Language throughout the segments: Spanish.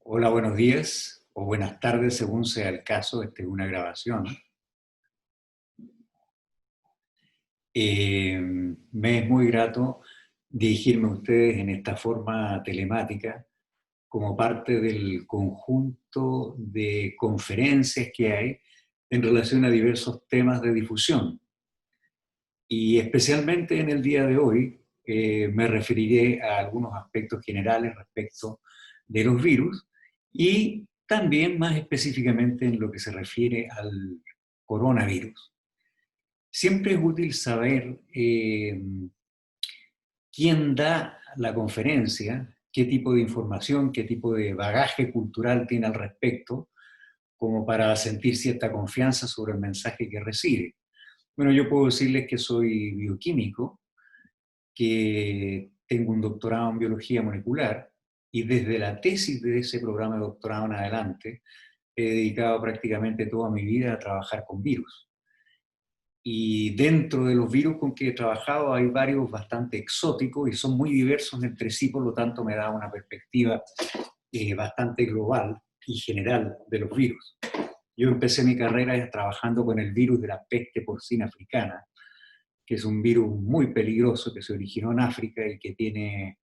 Hola, buenos días o buenas tardes, según sea el caso. Esta es una grabación. Me es muy grato dirigirme a ustedes en esta forma telemática como parte del conjunto de conferencias que hay en relación a diversos temas de difusión. Y especialmente en el día de hoy me referiré a algunos aspectos generales respecto de los virus y también más específicamente en lo que se refiere al coronavirus. Siempre es útil saber quién da la conferencia, qué tipo de información, qué tipo de bagaje cultural tiene al respecto, como para sentir cierta confianza sobre el mensaje que recibe. Bueno, yo puedo decirles que soy bioquímico, que tengo un doctorado en biología molecular y desde la tesis de ese programa de doctorado en adelante he dedicado prácticamente toda mi vida a trabajar con virus. Y dentro de los virus con que he trabajado hay varios bastante exóticos y son muy diversos entre sí, por lo tanto me da una perspectiva bastante global y general de los virus. Yo empecé mi carrera trabajando con el virus de la peste porcina africana, que es un virus muy peligroso que se originó en África y que tiene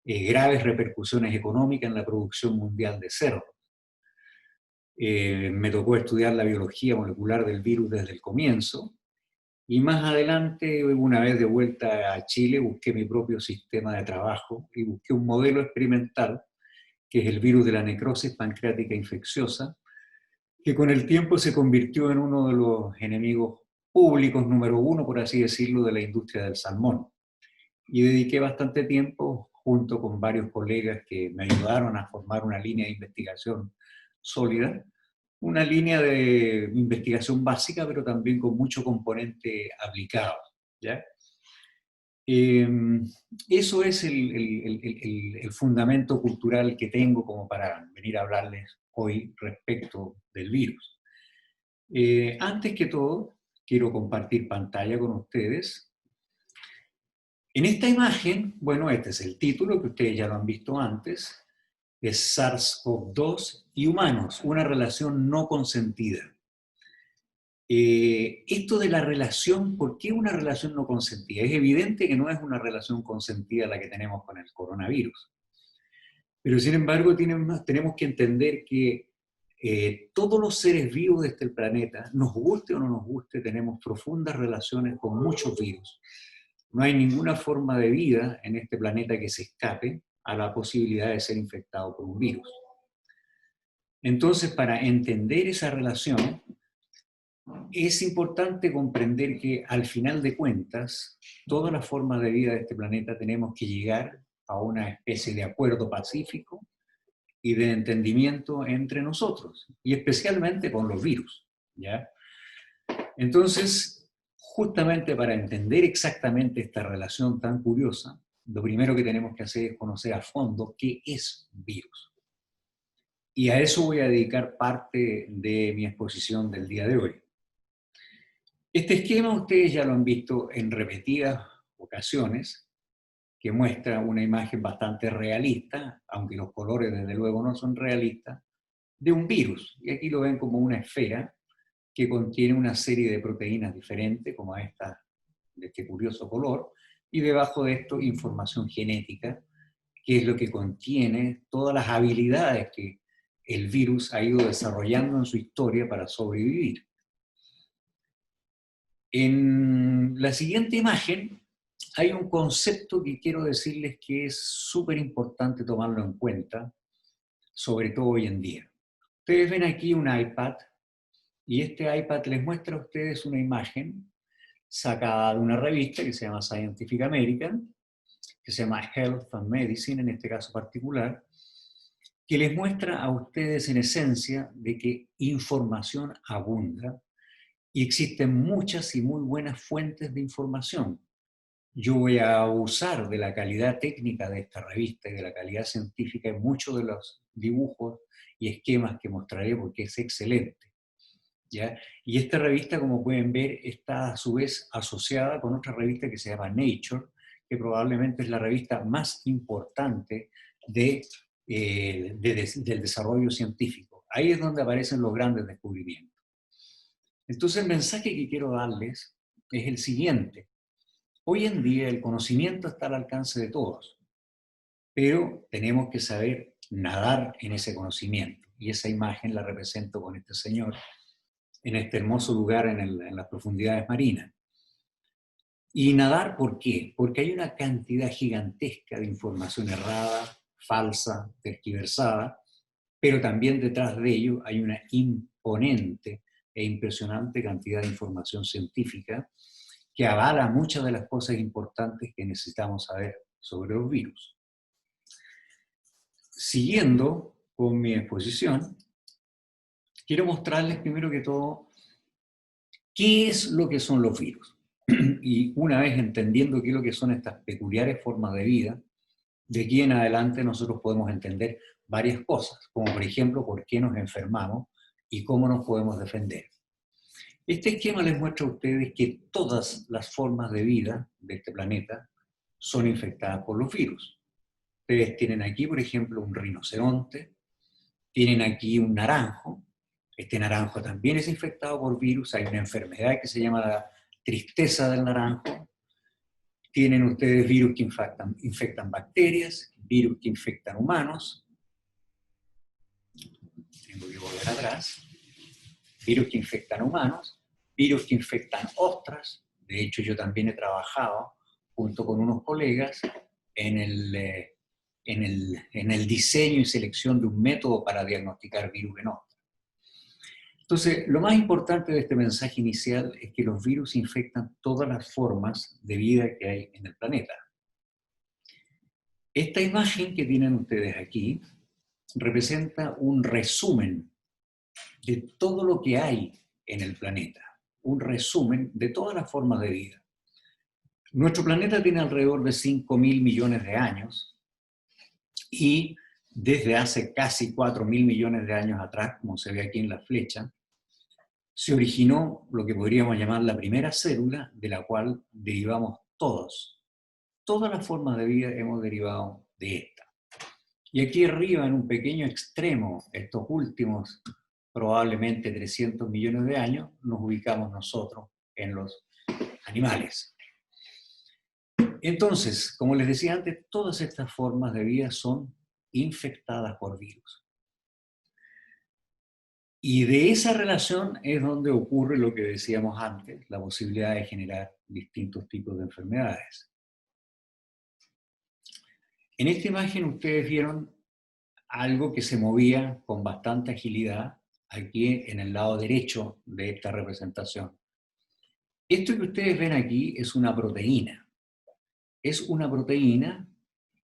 graves repercusiones económicas en la producción mundial de cerdo. Me tocó estudiar la biología molecular del virus desde el comienzo, y más adelante, una vez de vuelta a Chile, busqué mi propio sistema de trabajo y busqué un modelo experimental, que es el virus de la necrosis pancreática infecciosa, que con el tiempo se convirtió en uno de los enemigos públicos número uno, por así decirlo, de la industria del salmón. Y dediqué bastante tiempo, junto con varios colegas que me ayudaron a formar una línea de investigación sólida, una línea de investigación básica, pero también con mucho componente aplicado, ¿ya? Eh, Eso es el fundamento cultural que tengo como para venir a hablarles hoy respecto del virus. Antes que todo, quiero compartir pantalla con ustedes. En esta imagen, bueno, este es el título que ustedes ya lo han visto antes, es SARS-CoV-2 y humanos, una relación no consentida. Esto de la relación, ¿por qué una relación no consentida? Es evidente que no es una relación consentida la que tenemos con el coronavirus. Pero sin embargo tenemos que entender que todos los seres vivos de este planeta, nos guste o no nos guste, tenemos profundas relaciones con muchos virus. No hay ninguna forma de vida en este planeta que se escape a la posibilidad de ser infectado por un virus. Entonces, para entender esa relación, es importante comprender que al final de cuentas, todas las formas de vida de este planeta tenemos que llegar a una especie de acuerdo pacífico y de entendimiento entre nosotros, y especialmente con los virus, ¿ya? Entonces, justamente para entender exactamente esta relación tan curiosa, lo primero que tenemos que hacer es conocer a fondo qué es un virus. Y a eso voy a dedicar parte de mi exposición del día de hoy. Este esquema ustedes ya lo han visto en repetidas ocasiones, que muestra una imagen bastante realista, aunque los colores desde luego no son realistas, de un virus. Y aquí lo ven como una esfera que contiene una serie de proteínas diferentes, como esta, de este curioso color, y debajo de esto información genética, que es lo que contiene todas las habilidades que el virus ha ido desarrollando en su historia para sobrevivir. En la siguiente imagen hay un concepto que quiero decirles que es súper importante tomarlo en cuenta, sobre todo hoy en día. Ustedes ven aquí un iPad y este iPad les muestra a ustedes una imagen sacada de una revista que se llama Scientific American, que se llama Health and Medicine en este caso particular, que les muestra a ustedes en esencia de que información abunda y existen muchas y muy buenas fuentes de información. Yo voy a abusar de la calidad técnica de esta revista y de la calidad científica en muchos de los dibujos y esquemas que mostraré porque es excelente, ¿ya? Y esta revista, como pueden ver, está a su vez asociada con otra revista que se llama Nature, que probablemente es la revista más importante de del desarrollo científico. Ahí es donde aparecen los grandes descubrimientos. Entonces el mensaje que quiero darles es el siguiente. Hoy en día el conocimiento está al alcance de todos, pero tenemos que saber nadar en ese conocimiento. Y esa imagen la represento con este señor en este hermoso lugar en las profundidades marinas. Y nadar, ¿por qué? Porque hay una cantidad gigantesca de información errada, falsa, tergiversada, pero también detrás de ello hay una imponente e impresionante cantidad de información científica que avala muchas de las cosas importantes que necesitamos saber sobre los virus. Siguiendo con mi exposición, quiero mostrarles primero que todo qué es lo que son los virus. Y una vez entendiendo qué es lo que son estas peculiares formas de vida, de aquí en adelante nosotros podemos entender varias cosas, como por ejemplo por qué nos enfermamos y cómo nos podemos defender. Este esquema les muestra a ustedes que todas las formas de vida de este planeta son infectadas por los virus. Ustedes tienen aquí, por ejemplo, un rinoceronte, tienen aquí un naranjo. Este naranjo también es infectado por virus. Hay una enfermedad que se llama la tristeza del naranjo. Tienen ustedes virus que infectan bacterias, virus que infectan humanos. Tengo que volver atrás. Virus que infectan humanos, virus que infectan ostras. De hecho, yo también he trabajado junto con unos colegas en el diseño y selección de un método para diagnosticar virus en ostras. Entonces, lo más importante de este mensaje inicial es que los virus infectan todas las formas de vida que hay en el planeta. Esta imagen que tienen ustedes aquí representa un resumen de todo lo que hay en el planeta, un resumen de todas las formas de vida. Nuestro planeta tiene alrededor de 5.000 millones de años y desde hace casi 4.000 millones de años atrás, como se ve aquí en la flecha, se originó lo que podríamos llamar la primera célula de la cual derivamos todos. Todas las formas de vida hemos derivado de esta. Y aquí arriba, en un pequeño extremo, estos últimos probablemente 300 millones de años, nos ubicamos nosotros en los animales. Entonces, como les decía antes, todas estas formas de vida son infectadas por virus. Y de esa relación es donde ocurre lo que decíamos antes, la posibilidad de generar distintos tipos de enfermedades. En esta imagen ustedes vieron algo que se movía con bastante agilidad aquí en el lado derecho de esta representación. Esto que ustedes ven aquí es una proteína. Es una proteína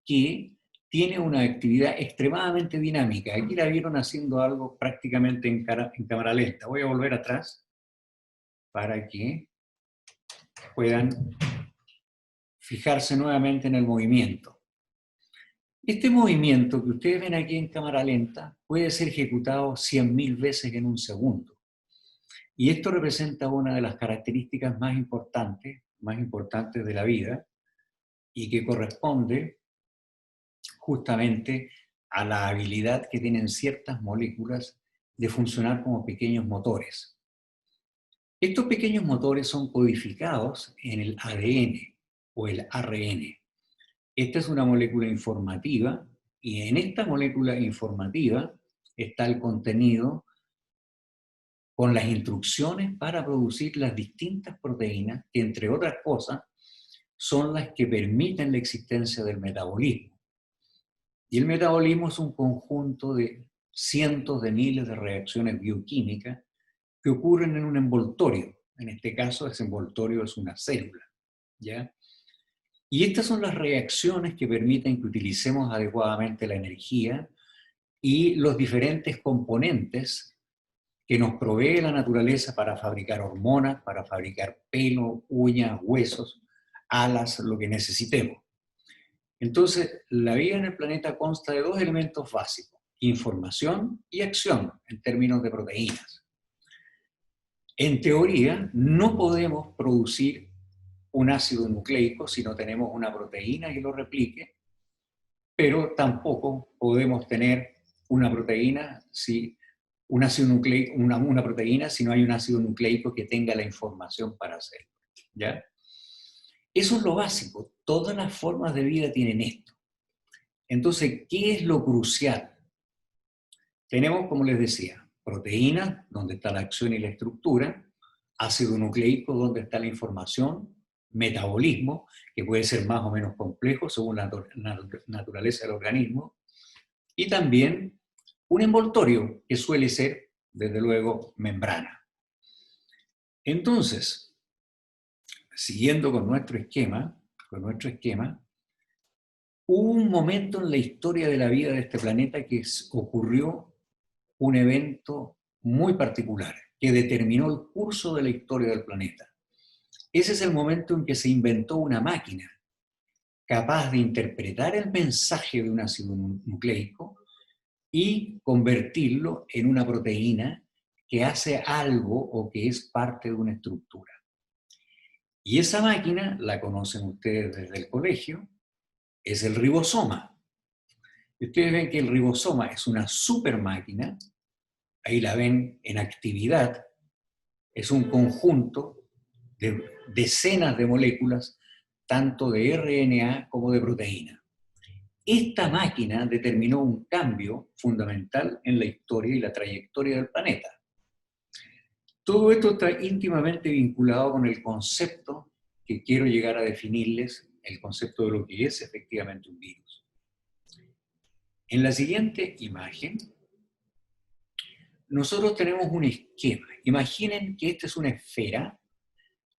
que tiene una actividad extremadamente dinámica. Aquí la vieron haciendo algo prácticamente en cámara lenta. Voy a volver atrás para que puedan fijarse nuevamente en el movimiento. Este movimiento que ustedes ven aquí en cámara lenta puede ser ejecutado 100.000 veces en un segundo. Y esto representa una de las características más importantes de la vida y que corresponde justamente a la habilidad que tienen ciertas moléculas de funcionar como pequeños motores. Estos pequeños motores son codificados en el ADN o el ARN. Esta es una molécula informativa y en esta molécula informativa está el contenido con las instrucciones para producir las distintas proteínas que, entre otras cosas, son las que permiten la existencia del metabolismo. Y el metabolismo es un conjunto de cientos de miles de reacciones bioquímicas que ocurren en un envoltorio. En este caso, ese envoltorio es una célula, ¿ya? Y estas son las reacciones que permiten que utilicemos adecuadamente la energía y los diferentes componentes que nos provee la naturaleza para fabricar hormonas, para fabricar pelo, uñas, huesos, alas, lo que necesitemos. Entonces, la vida en el planeta consta de dos elementos básicos: información y acción, en términos de proteínas. En teoría, no podemos producir un ácido nucleico si no tenemos una proteína que lo replique, pero tampoco podemos tener una proteína si un ácido nucleico, una proteína si no hay un ácido nucleico que tenga la información para hacerlo. ¿Ya? Eso es lo básico. Todas las formas de vida tienen esto. Entonces, ¿qué es lo crucial? Tenemos, como les decía, proteínas, donde está la acción y la estructura, ácido nucleico, donde está la información, metabolismo, que puede ser más o menos complejo según la naturaleza del organismo, y también un envoltorio, que suele ser, desde luego, membrana. Entonces, siguiendo con nuestro esquema, hubo un momento en la historia de la vida de este planeta que ocurrió un evento muy particular, que determinó el curso de la historia del planeta. Ese es el momento en que se inventó una máquina capaz de interpretar el mensaje de un ácido nucleico y convertirlo en una proteína que hace algo o que es parte de una estructura. Y esa máquina, la conocen ustedes desde el colegio, es el ribosoma. Y ustedes ven que el ribosoma es una super máquina, ahí la ven en actividad, es un conjunto de decenas de moléculas, tanto de RNA como de proteína. Esta máquina determinó un cambio fundamental en la historia y la trayectoria del planeta. Todo esto está íntimamente vinculado con el concepto que quiero llegar a definirles, el concepto de lo que es efectivamente un virus. En la siguiente imagen, nosotros tenemos un esquema. Imaginen que esta es una esfera,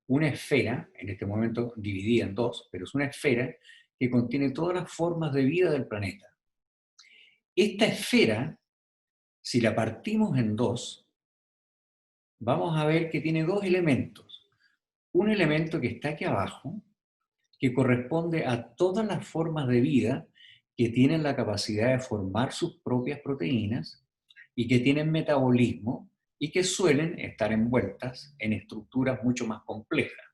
en este momento dividida en dos, pero es una esfera que contiene todas las formas de vida del planeta. Esta esfera, si la partimos en dos, vamos a ver que tiene dos elementos. Un elemento que está aquí abajo, que corresponde a todas las formas de vida que tienen la capacidad de formar sus propias proteínas y que tienen metabolismo y que suelen estar envueltas en estructuras mucho más complejas,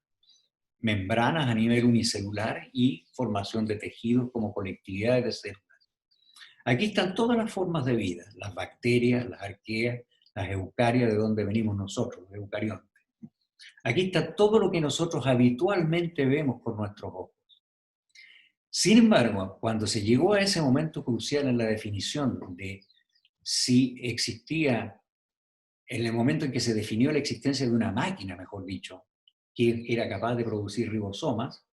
membranas a nivel unicelular y formación de tejidos como colectividades de células. Aquí están todas las formas de vida, las bacterias, las arqueas, las eucarias, de donde venimos nosotros, los eucariontes. Aquí está todo lo que nosotros habitualmente vemos con nuestros ojos. Sin embargo, cuando se llegó a ese momento crucial en la definición de si existía, en el momento en que se definió la existencia de una máquina, mejor dicho, que era capaz de producir ribosomas,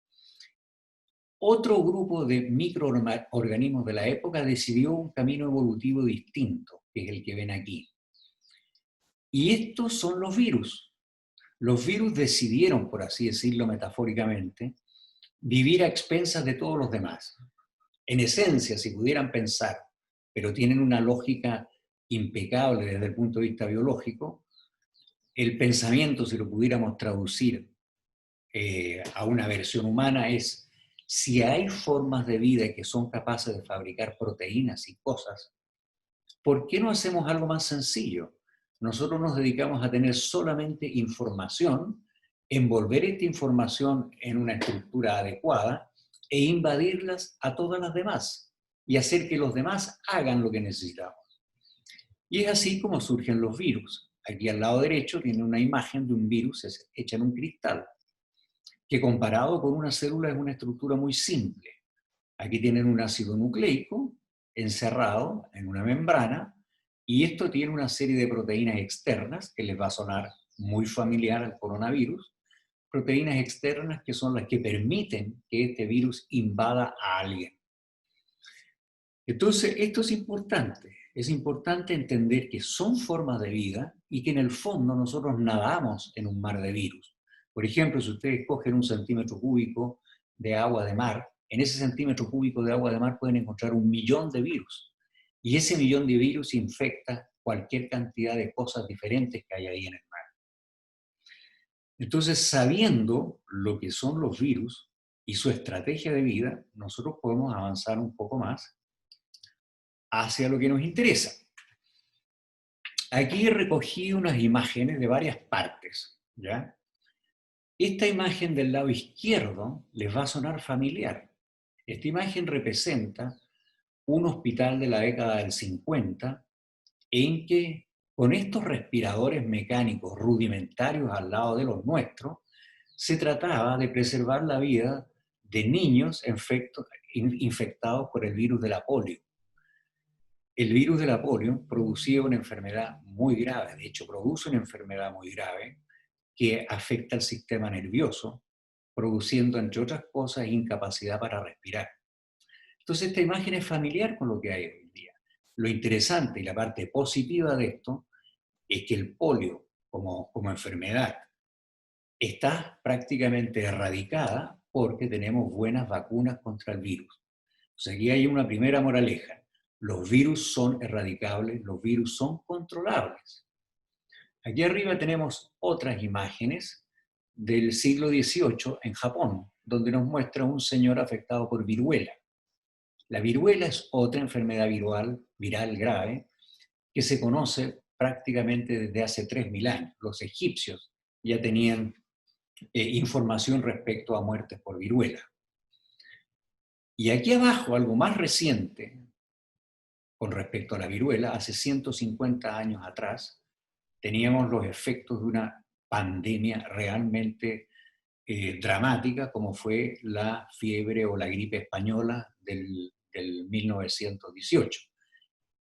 otro grupo de microorganismos de la época decidió un camino evolutivo distinto, que es el que ven aquí. Y estos son los virus. Los virus decidieron, por así decirlo metafóricamente, vivir a expensas de todos los demás. En esencia, si pudieran pensar, pero tienen una lógica impecable desde el punto de vista biológico, el pensamiento, si lo pudiéramos traducir a una versión humana, es: si hay formas de vida que son capaces de fabricar proteínas y cosas, ¿por qué no hacemos algo más sencillo? Nosotros nos dedicamos a tener solamente información, envolver esta información en una estructura adecuada e invadirlas a todas las demás y hacer que los demás hagan lo que necesitamos. Y es así como surgen los virus. Aquí al lado derecho tiene una imagen de un virus hecha en un cristal, que comparado con una célula es una estructura muy simple. Aquí tienen un ácido nucleico encerrado en una membrana y esto tiene una serie de proteínas externas que les va a sonar muy familiar al coronavirus, proteínas externas que son las que permiten que este virus invada a alguien. Entonces, esto es importante entender que son formas de vida y que en el fondo nosotros nadamos en un mar de virus. Por ejemplo, si ustedes cogen un centímetro cúbico de agua de mar, en ese centímetro cúbico de agua de mar pueden encontrar 1.000.000 de virus. Y ese 1.000.000 de virus infecta cualquier cantidad de cosas diferentes que hay ahí en el mar. Entonces, sabiendo lo que son los virus y su estrategia de vida, nosotros podemos avanzar un poco más hacia lo que nos interesa. Aquí recogí unas imágenes de varias partes, ¿ya? Esta imagen del lado izquierdo les va a sonar familiar. Esta imagen representa un hospital de la década del 50 en que con estos respiradores mecánicos rudimentarios al lado de los nuestros, se trataba de preservar la vida de niños infectados por el virus de la polio. El virus de la polio producía una enfermedad muy grave, de hecho produce una enfermedad muy grave que afecta al sistema nervioso, produciendo, entre otras cosas, incapacidad para respirar. Entonces, esta imagen es familiar con lo que hay hoy en día. Lo interesante y la parte positiva de esto es que el polio, como enfermedad, está prácticamente erradicada porque tenemos buenas vacunas contra el virus. O sea, aquí hay una primera moraleja. Los virus son erradicables, los virus son controlables. Aquí arriba tenemos otras imágenes del siglo XVIII en Japón, donde nos muestra un señor afectado por viruela. La viruela es otra enfermedad viral grave que se conoce prácticamente desde hace 3.000 años. Los egipcios ya tenían información respecto a muertes por viruela. Y aquí abajo, algo más reciente, con respecto a la viruela, hace 150 años atrás, teníamos los efectos de una pandemia realmente dramática, como fue la fiebre o la gripe española del 1918.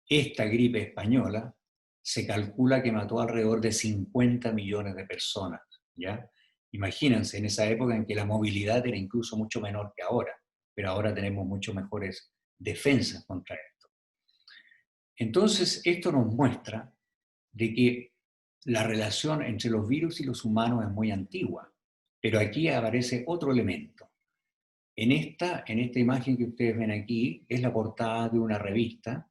Esta gripe española se calcula que mató alrededor de 50 millones de personas, ¿ya? Imagínense, en esa época en que la movilidad era incluso mucho menor que ahora, pero ahora tenemos mucho mejores defensas contra esto. Entonces, esto nos muestra de que la relación entre los virus y los humanos es muy antigua, pero aquí aparece otro elemento. En esta imagen que ustedes ven aquí es la portada de una revista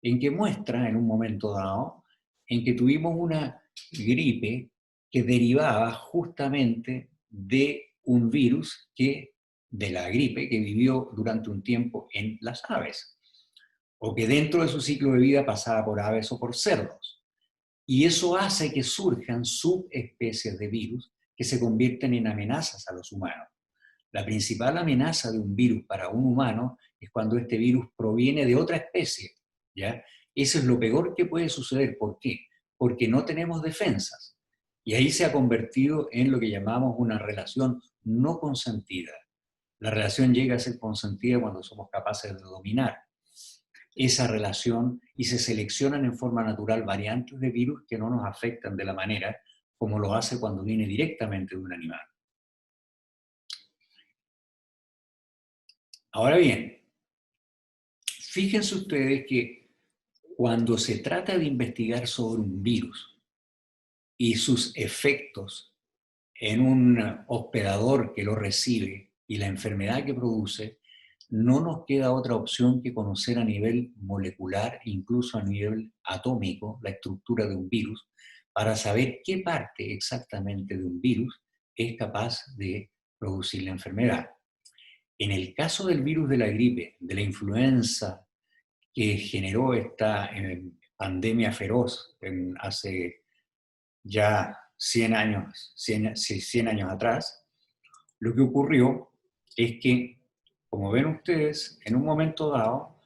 en que muestra en un momento dado en que tuvimos una gripe que derivaba justamente de un virus de la gripe que vivió durante un tiempo en las aves, o que dentro de su ciclo de vida pasaba por aves o por cerdos. Y eso hace que surjan subespecies de virus que se convierten en amenazas a los humanos. La principal amenaza de un virus para un humano es cuando este virus proviene de otra especie, ¿ya? Eso es lo peor que puede suceder. ¿Por qué? Porque no tenemos defensas. Y ahí se ha convertido en lo que llamamos una relación no consentida. La relación llega a ser consentida cuando somos capaces de dominar esa relación y se seleccionan en forma natural variantes de virus que no nos afectan de la manera como lo hace cuando viene directamente de un animal. Ahora bien, fíjense ustedes que cuando se trata de investigar sobre un virus y sus efectos en un hospedador que lo recibe y la enfermedad que produce, no nos queda otra opción que conocer a nivel molecular, incluso a nivel atómico, la estructura de un virus, para saber qué parte exactamente de un virus es capaz de producir la enfermedad. En el caso del virus de la gripe, de la influenza, que generó esta pandemia feroz hace ya 100 años, 100 años atrás, lo que ocurrió es que, como ven ustedes, en un momento dado,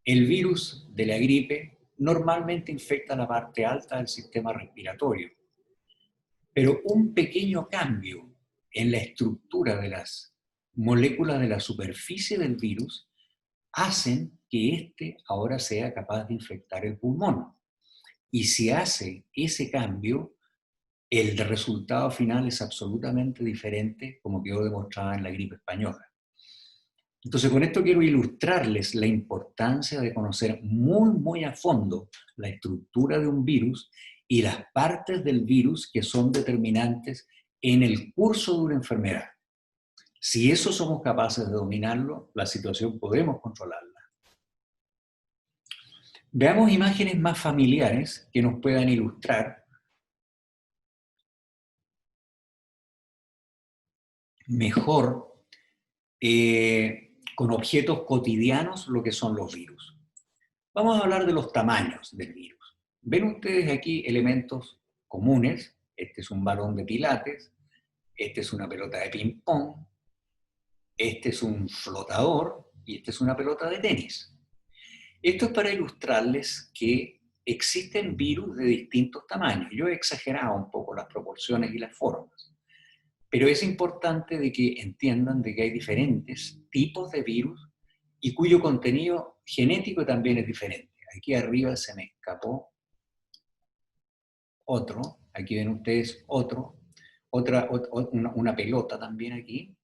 el virus de la gripe normalmente infecta la parte alta del sistema respiratorio, pero un pequeño cambio en la estructura de las moléculas de la superficie del virus hacen que éste ahora sea capaz de infectar el pulmón. Y si hace ese cambio, el resultado final es absolutamente diferente, como quedó demostrado en la gripe española. Entonces, con esto quiero ilustrarles la importancia de conocer muy, muy a fondo la estructura de un virus y las partes del virus que son determinantes en el curso de una enfermedad. Si eso somos capaces de dominarlo, la situación podemos controlarla. Veamos imágenes más familiares que nos puedan ilustrar mejor con objetos cotidianos lo que son los virus. Vamos a hablar de los tamaños del virus. Ven ustedes aquí elementos comunes. Este es un balón de pilates, este es una pelota de ping-pong, este es un flotador y esta es una pelota de tenis. Esto es para ilustrarles que existen virus de distintos tamaños. Yo he exagerado un poco las proporciones y las formas, pero es importante de que entiendan de que hay diferentes tipos de virus y cuyo contenido genético también es diferente. Aquí arriba se me escapó otro, aquí ven ustedes otro, una pelota también aquí.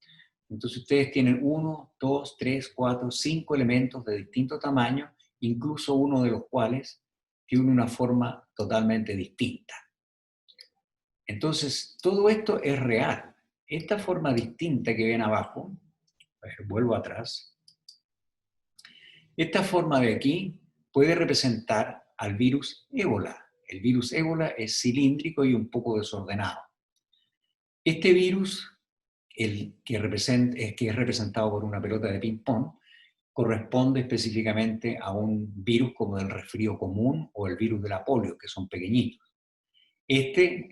Entonces ustedes tienen 1, 2, 3, 4, 5 elementos de distinto tamaño, incluso uno de los cuales tiene una forma totalmente distinta. Entonces, todo esto es real. Esta forma distinta que ven abajo, a ver, vuelvo atrás, esta forma de aquí puede representar al virus ébola. El virus ébola es cilíndrico y un poco desordenado. Este virus, el que es representado por una pelota de ping-pong, corresponde específicamente a un virus como el resfrío común o el virus de la polio, que son pequeñitos.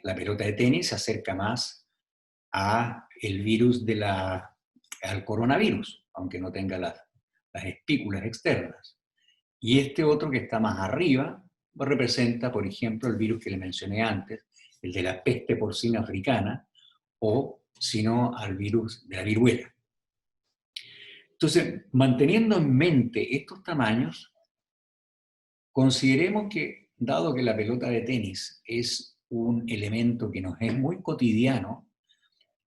La pelota de tenis, se acerca más a el virus al coronavirus, aunque no tenga las espículas externas. Y este otro que está más arriba representa, por ejemplo, el virus que le mencioné antes, el de la peste porcina africana, o si no, al virus de la viruela. Entonces, manteniendo en mente estos tamaños, consideremos que, dado que la pelota de tenis es un elemento que nos es muy cotidiano,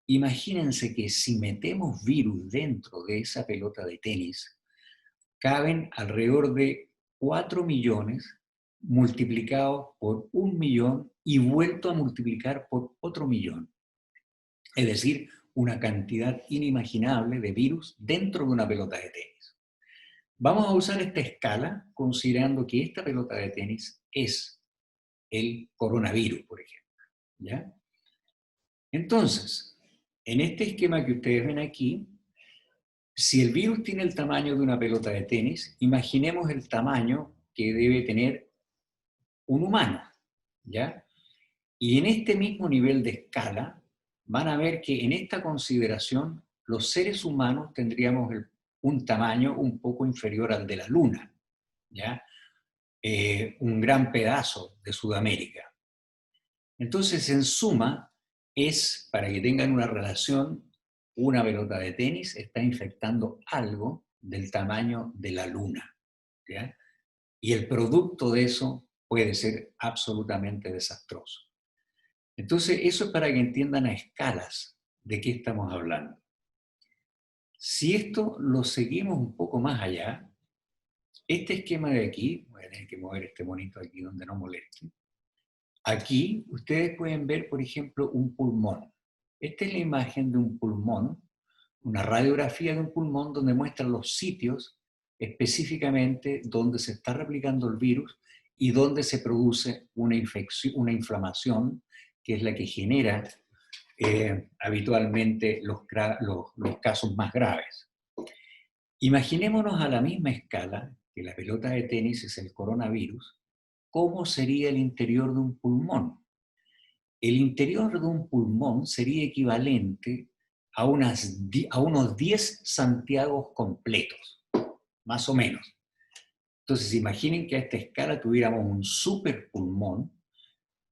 imagínense que si metemos virus dentro de esa pelota de tenis, caben alrededor de 4 millones multiplicados por 1 millón y vuelto a multiplicar por otro millón. Es decir, una cantidad inimaginable de virus dentro de una pelota de tenis. Vamos a usar esta escala considerando que esta pelota de tenis es el coronavirus, por ejemplo. ¿Ya? Entonces, en este esquema que ustedes ven aquí, si el virus tiene el tamaño de una pelota de tenis, imaginemos el tamaño que debe tener un humano, ¿ya? Y en este mismo nivel de escala, van a ver que en esta consideración los seres humanos tendríamos un tamaño un poco inferior al de la Luna, ¿ya? Un gran pedazo de Sudamérica. Entonces, en suma, para que tengan una relación, una pelota de tenis está infectando algo del tamaño de la Luna, ¿ya? Y el producto de eso puede ser absolutamente desastroso. Entonces, eso es para que entiendan a escalas de qué estamos hablando. Si esto lo seguimos un poco más allá, este esquema de aquí, voy a tener que mover este monito aquí donde no moleste. Aquí ustedes pueden ver, por ejemplo, un pulmón. Esta es la imagen de un pulmón, una radiografía de un pulmón donde muestran los sitios específicamente donde se está replicando el virus y donde se produce una infección, una inflamación, que es la que genera habitualmente los casos más graves. Imaginémonos a la misma escala que la pelota de tenis es el coronavirus, ¿cómo sería el interior de un pulmón? El interior de un pulmón sería equivalente a unos 10 Santiagos completos, más o menos. Entonces, imaginen que a esta escala tuviéramos un superpulmón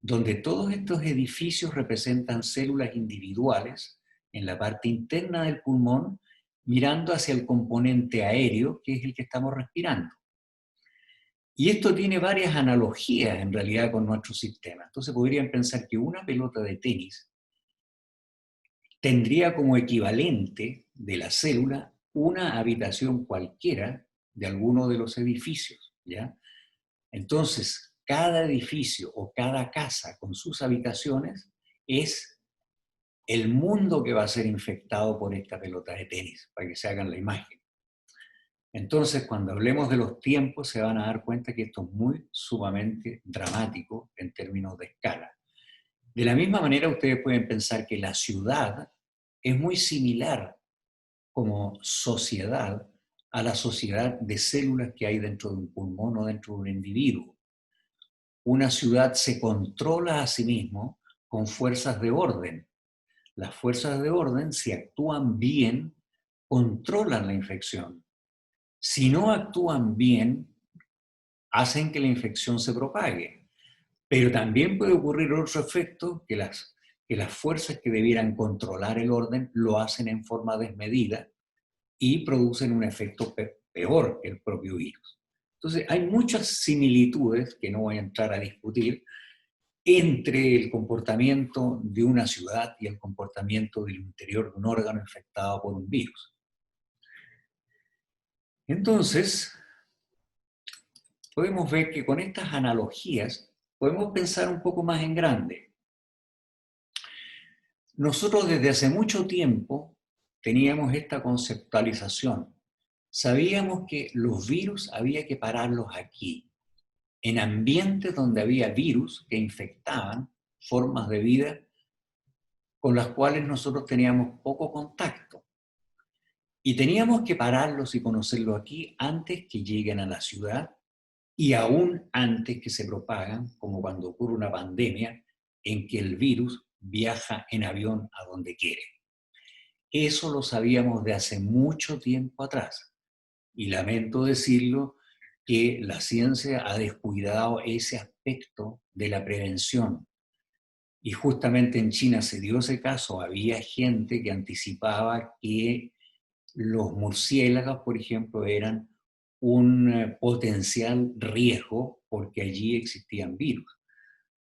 donde todos estos edificios representan células individuales en la parte interna del pulmón, mirando hacia el componente aéreo, que es el que estamos respirando. Y esto tiene varias analogías en realidad con nuestro sistema. Entonces podrían pensar que una pelota de tenis tendría como equivalente de la célula una habitación cualquiera de alguno de los edificios, ¿ya? Entonces, cada edificio o cada casa con sus habitaciones es el mundo que va a ser infectado por esta pelota de tenis, para que se hagan la imagen. Entonces, cuando hablemos de los tiempos, se van a dar cuenta que esto es muy sumamente dramático en términos de escala. De la misma manera, ustedes pueden pensar que la ciudad es muy similar como sociedad a la sociedad de células que hay dentro de un pulmón o dentro de un individuo. Una ciudad se controla a sí mismo con fuerzas de orden. Las fuerzas de orden, si actúan bien, controlan la infección. Si no actúan bien, hacen que la infección se propague. Pero también puede ocurrir otro efecto, que las fuerzas que debieran controlar el orden lo hacen en forma desmedida y producen un efecto peor que el propio virus. Entonces, hay muchas similitudes, que no voy a entrar a discutir, entre el comportamiento de una ciudad y el comportamiento del interior de un órgano infectado por un virus. Entonces, podemos ver que con estas analogías podemos pensar un poco más en grande. Nosotros desde hace mucho tiempo teníamos esta conceptualización. Sabíamos que los virus había que pararlos aquí, en ambientes donde había virus que infectaban formas de vida con las cuales nosotros teníamos poco contacto. Y teníamos que pararlos y conocerlos aquí antes que lleguen a la ciudad y aún antes que se propagan, como cuando ocurre una pandemia en que el virus viaja en avión a donde quiere. Eso lo sabíamos de hace mucho tiempo atrás. Y lamento decirlo, que la ciencia ha descuidado ese aspecto de la prevención. Y justamente en China se dio ese caso, había gente que anticipaba que los murciélagos, por ejemplo, eran un potencial riesgo porque allí existían virus,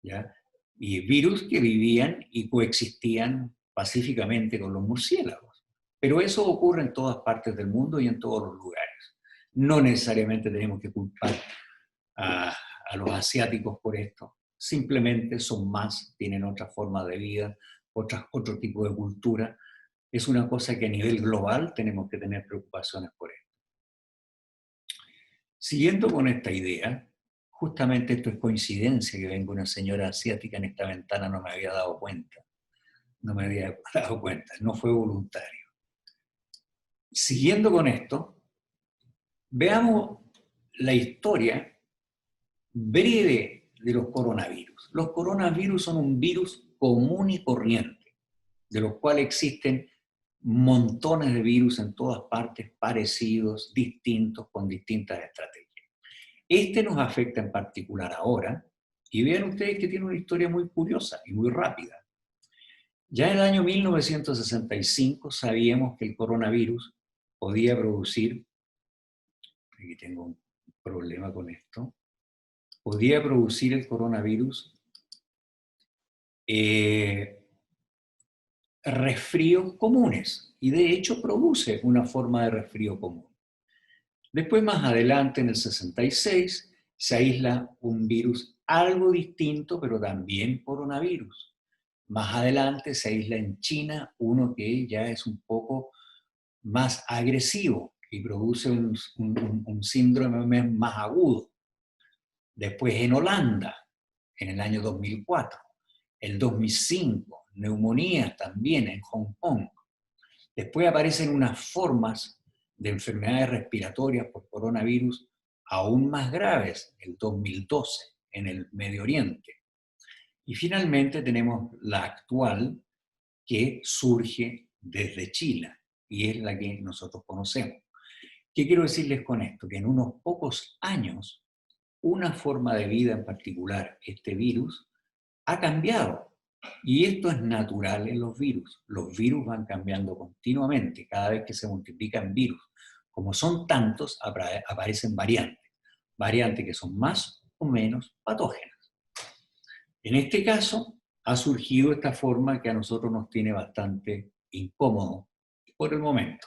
¿ya? Y virus que vivían y coexistían pacíficamente con los murciélagos. Pero eso ocurre en todas partes del mundo y en todos los lugares. No necesariamente tenemos que culpar a los asiáticos por esto. Simplemente son más, tienen otra forma de vida, otro tipo de cultura. Es una cosa que a nivel global tenemos que tener preocupaciones por esto. Siguiendo con esta idea, justamente esto es coincidencia que venga una señora asiática en esta ventana, no me había dado cuenta. No me había dado cuenta, no fue voluntario. Siguiendo con esto, veamos la historia breve de los coronavirus. Los coronavirus son un virus común y corriente, de los cuales existen montones de virus en todas partes, parecidos, distintos, con distintas estrategias. Este nos afecta en particular ahora, y vean ustedes que tiene una historia muy curiosa y muy rápida. Ya en el año 1965 sabíamos que el coronavirus podía producir, aquí tengo un problema con esto, podía producir el coronavirus resfríos comunes, y de hecho produce una forma de resfrío común. Después, más adelante, en el 66, se aísla un virus algo distinto, pero también coronavirus. Más adelante se aísla en China uno que ya es un poco más agresivo y produce un síndrome más agudo. Después en Holanda, en el año 2004. El 2005, neumonía también en Hong Kong. Después aparecen unas formas de enfermedades respiratorias por coronavirus aún más graves, el 2012, en el Medio Oriente. Y finalmente tenemos la actual, que surge desde China, y es la que nosotros conocemos. ¿Qué quiero decirles con esto? Que en unos pocos años, una forma de vida en particular, este virus, ha cambiado. Y esto es natural en los virus. Los virus van cambiando continuamente. Cada vez que se multiplican virus, como son tantos, aparecen variantes. Variantes que son más o menos patógenas. En este caso, ha surgido esta forma que a nosotros nos tiene bastante incómodo por el momento.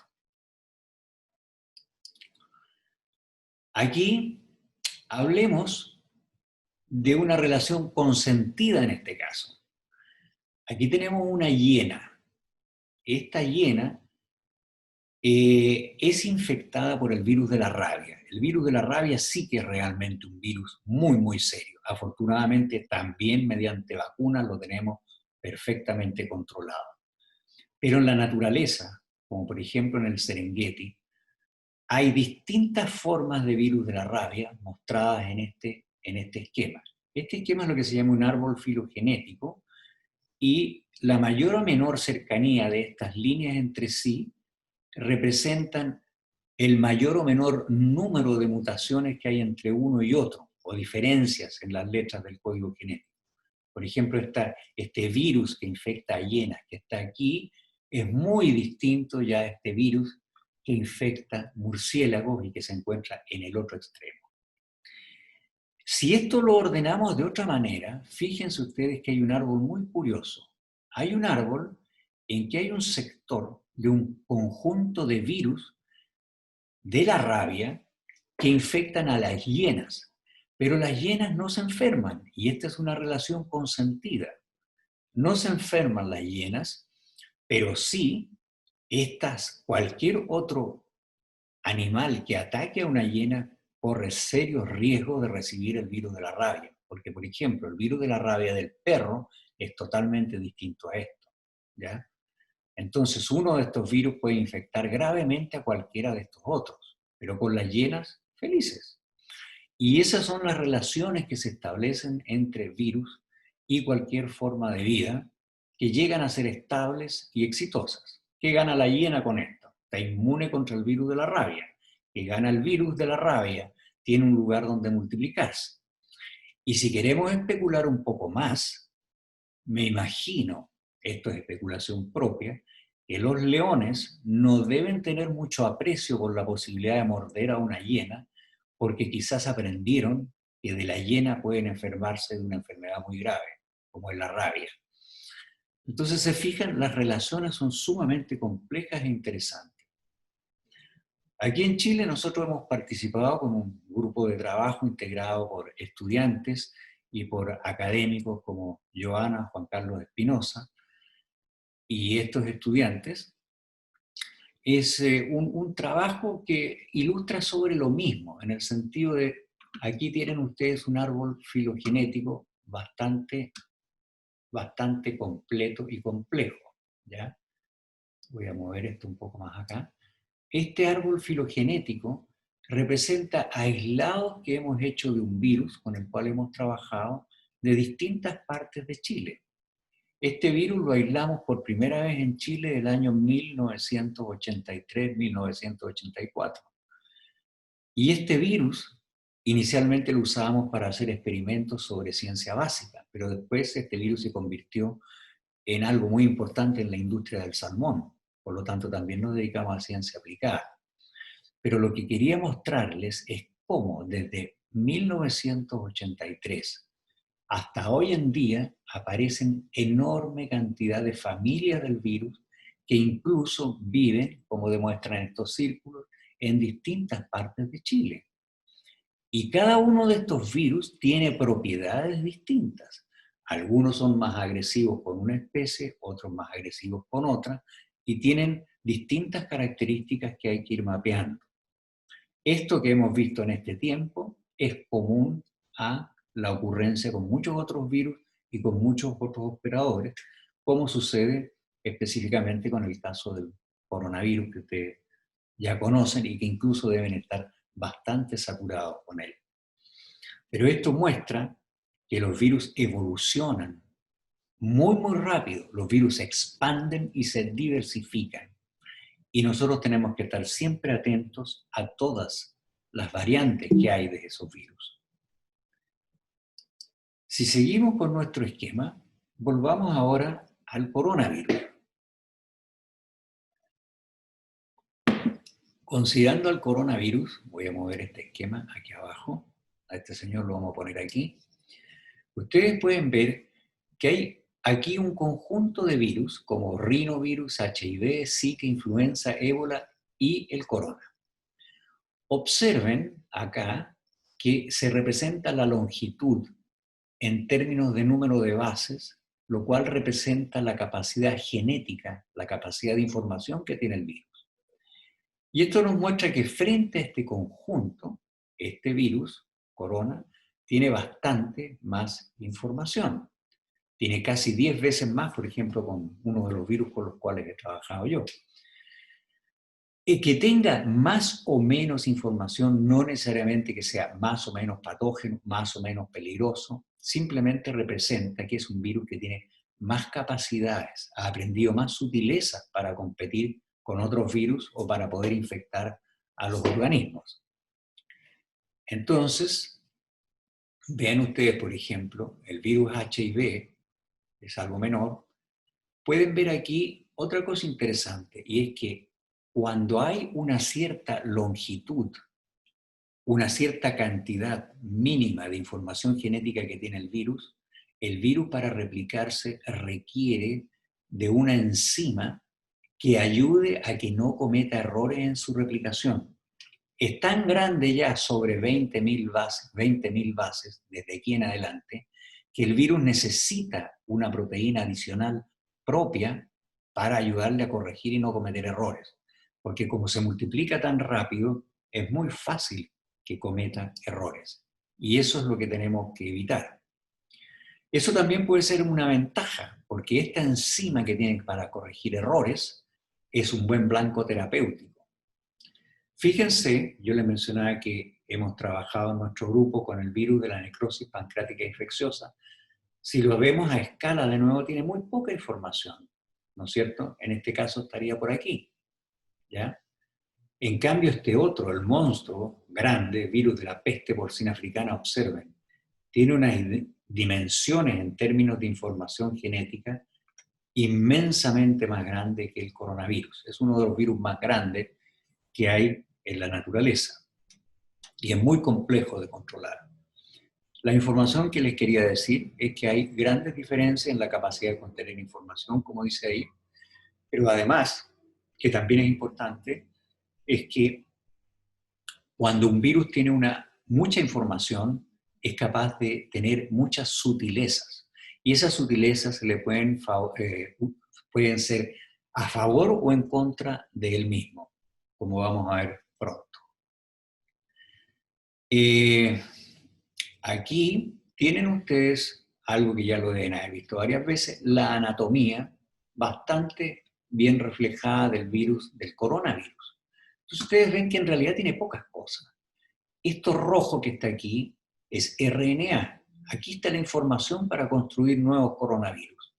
Aquí hablemos de una relación consentida en este caso. Aquí tenemos una hiena. Esta hiena es infectada por el virus de la rabia. El virus de la rabia sí que es realmente un virus muy, muy serio. Afortunadamente, también mediante vacunas lo tenemos perfectamente controlado. Pero en la naturaleza, como por ejemplo en el Serengeti, hay distintas formas de virus de la rabia mostradas en este esquema. Este esquema es lo que se llama un árbol filogenético, y la mayor o menor cercanía de estas líneas entre sí representan el mayor o menor número de mutaciones que hay entre uno y otro. o diferencias en las letras del código genético. Por ejemplo, este virus que infecta a hienas que está aquí es muy distinto ya a este virus que infecta murciélagos y que se encuentra en el otro extremo. Si esto lo ordenamos de otra manera, fíjense ustedes que hay un árbol muy curioso. Hay un árbol en que hay un sector de un conjunto de virus de la rabia que infectan a las hienas, pero las hienas no se enferman, y esta es una relación consentida. No se enferman las hienas, pero sí cualquier otro animal que ataque a una hiena corre serios riesgos de recibir el virus de la rabia, porque por ejemplo el virus de la rabia del perro es totalmente distinto a esto, ¿ya? Entonces uno de estos virus puede infectar gravemente a cualquiera de estos otros, pero con las hienas felices. Y esas son las relaciones que se establecen entre virus y cualquier forma de vida que llegan a ser estables y exitosas. ¿Qué gana la hiena con esto? Está inmune contra el virus de la rabia. ¿Qué gana el virus de la rabia? Tiene un lugar donde multiplicarse. Y si queremos especular un poco más, me imagino, esto es especulación propia, que los leones no deben tener mucho aprecio por la posibilidad de morder a una hiena, porque quizás aprendieron que de la hiena pueden enfermarse de una enfermedad muy grave, como es la rabia. Entonces, se fijan, las relaciones son sumamente complejas e interesantes. Aquí en Chile nosotros hemos participado con un grupo de trabajo integrado por estudiantes y por académicos como Joana, Juan Carlos Espinosa, y estos estudiantes. Es un trabajo que ilustra sobre lo mismo, en el sentido de, aquí tienen ustedes un árbol filogenético bastante completo y complejo, ¿ya? Voy a mover esto un poco más acá. Este árbol filogenético representa aislados que hemos hecho de un virus con el cual hemos trabajado de distintas partes de Chile. Este virus lo aislamos por primera vez en Chile el año 1983-1984. Y este virus inicialmente lo usábamos para hacer experimentos sobre ciencia básica, pero después este virus se convirtió en algo muy importante en la industria del salmón. Por lo tanto, también nos dedicamos a ciencia aplicada. Pero lo que quería mostrarles es cómo desde 1983 hasta hoy en día aparecen enorme cantidad de familias del virus que incluso viven, como demuestran estos círculos, en distintas partes de Chile. Y cada uno de estos virus tiene propiedades distintas. Algunos son más agresivos con una especie, otros más agresivos con otra, y tienen distintas características que hay que ir mapeando. Esto que hemos visto en este tiempo es común a la ocurrencia con muchos otros virus y con muchos otros operadores, como sucede específicamente con el caso del coronavirus que ustedes ya conocen y que incluso deben estar bastante saturados con él. Pero esto muestra que los virus evolucionan muy rápido, los virus se expanden y se diversifican. Y nosotros tenemos que estar siempre atentos a todas las variantes que hay de esos virus. Si seguimos con nuestro esquema, volvamos ahora al coronavirus. Considerando al coronavirus, voy a mover este esquema aquí abajo, a este señor lo vamos a poner aquí. Ustedes pueden ver que hay aquí un conjunto de virus como rinovirus, HIV, Zika, influenza, ébola y el corona. Observen acá que se representa la longitud en términos de número de bases, lo cual representa la capacidad genética, la capacidad de información que tiene el virus. Y esto nos muestra que frente a este conjunto, este virus, corona, tiene bastante más información. Tiene casi 10 veces más, por ejemplo, con uno de los virus con los cuales he trabajado yo. Y que tenga más o menos información, no necesariamente que sea más o menos patógeno, más o menos peligroso, simplemente representa que es un virus que tiene más capacidades, ha aprendido más sutilezas para competir con otros virus o para poder infectar a los organismos. Entonces, Vean ustedes, por ejemplo, el virus HIV, es algo menor, pueden ver aquí otra cosa interesante, y es que cuando hay una cierta longitud, una cierta cantidad mínima de información genética que tiene el virus para replicarse requiere de una enzima que ayude a que no cometa errores en su replicación. Es tan grande ya, sobre 20.000 bases, 20.000 bases desde aquí en adelante, que el virus necesita una proteína adicional propia para ayudarle a corregir y no cometer errores. Porque como se multiplica tan rápido, es muy fácil que cometa errores. Y eso es lo que tenemos que evitar. Eso también puede ser una ventaja, porque esta enzima que tienen para corregir errores es un buen blanco terapéutico. Fíjense, yo les mencionaba que hemos trabajado en nuestro grupo con el virus de la necrosis pancreática infecciosa. Si lo vemos a escala, de nuevo, tiene muy poca información, ¿no es cierto? En este caso estaría por aquí, ¿ya? En cambio, este otro, el monstruo grande, virus de la peste porcina africana, observen, tiene unas dimensiones en términos de información genética inmensamente más grande que el coronavirus. Es uno de los virus más grandes que hay en la naturaleza y es muy complejo de controlar. La información que les quería decir es que hay grandes diferencias en la capacidad de contener información, como dice ahí, pero además, que también es importante, es que cuando un virus tiene mucha información, es capaz de tener muchas sutilezas. Y esas sutilezas pueden ser a favor o en contra de él mismo, como vamos a ver pronto. Aquí tienen ustedes algo que ya lo deben haber visto varias veces, la anatomía bastante bien reflejada del virus, del coronavirus. Entonces ustedes ven que en realidad tiene pocas cosas. Esto rojo que está aquí es RNA. Aquí está la información para construir nuevos coronavirus.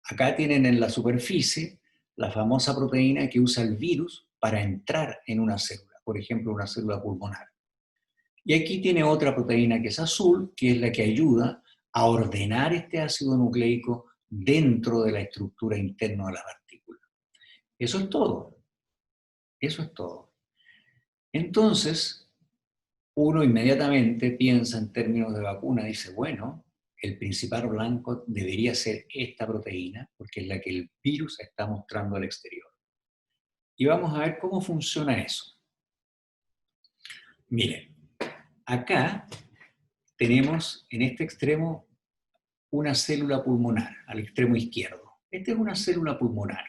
Acá tienen en la superficie la famosa proteína que usa el virus para entrar en una célula, por ejemplo, una célula pulmonar. Y aquí tiene otra proteína que es azul, que es la que ayuda a ordenar este ácido nucleico dentro de la estructura interna de la partícula. Eso es todo. Eso es todo. Entonces, uno inmediatamente piensa en términos de vacuna, dice, bueno, el principal blanco debería ser esta proteína, porque es la que el virus está mostrando al exterior. Y vamos a ver cómo funciona eso. Miren, acá tenemos en este extremo una célula pulmonar, al extremo izquierdo. Esta es una célula pulmonar.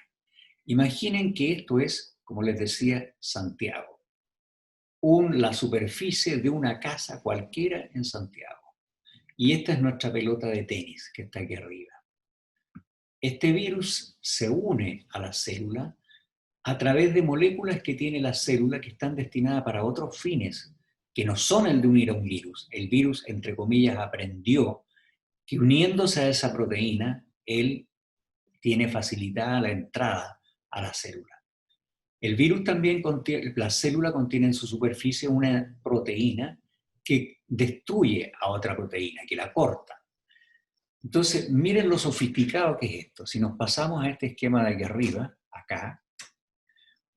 Imaginen que esto es, como les decía, Santiago. La superficie de una casa cualquiera en Santiago. Y esta es nuestra pelota de tenis, que está aquí arriba. Este virus se une a la célula a través de moléculas que tiene la célula que están destinadas para otros fines, que no son el de unir a un virus. El virus, entre comillas, aprendió que uniéndose a esa proteína, él tiene facilitada la entrada a la célula. El virus también contiene, la célula contiene en su superficie una proteína que destruye a otra proteína, que la corta. Entonces, miren lo sofisticado que es esto. Si nos pasamos a este esquema de aquí arriba, acá,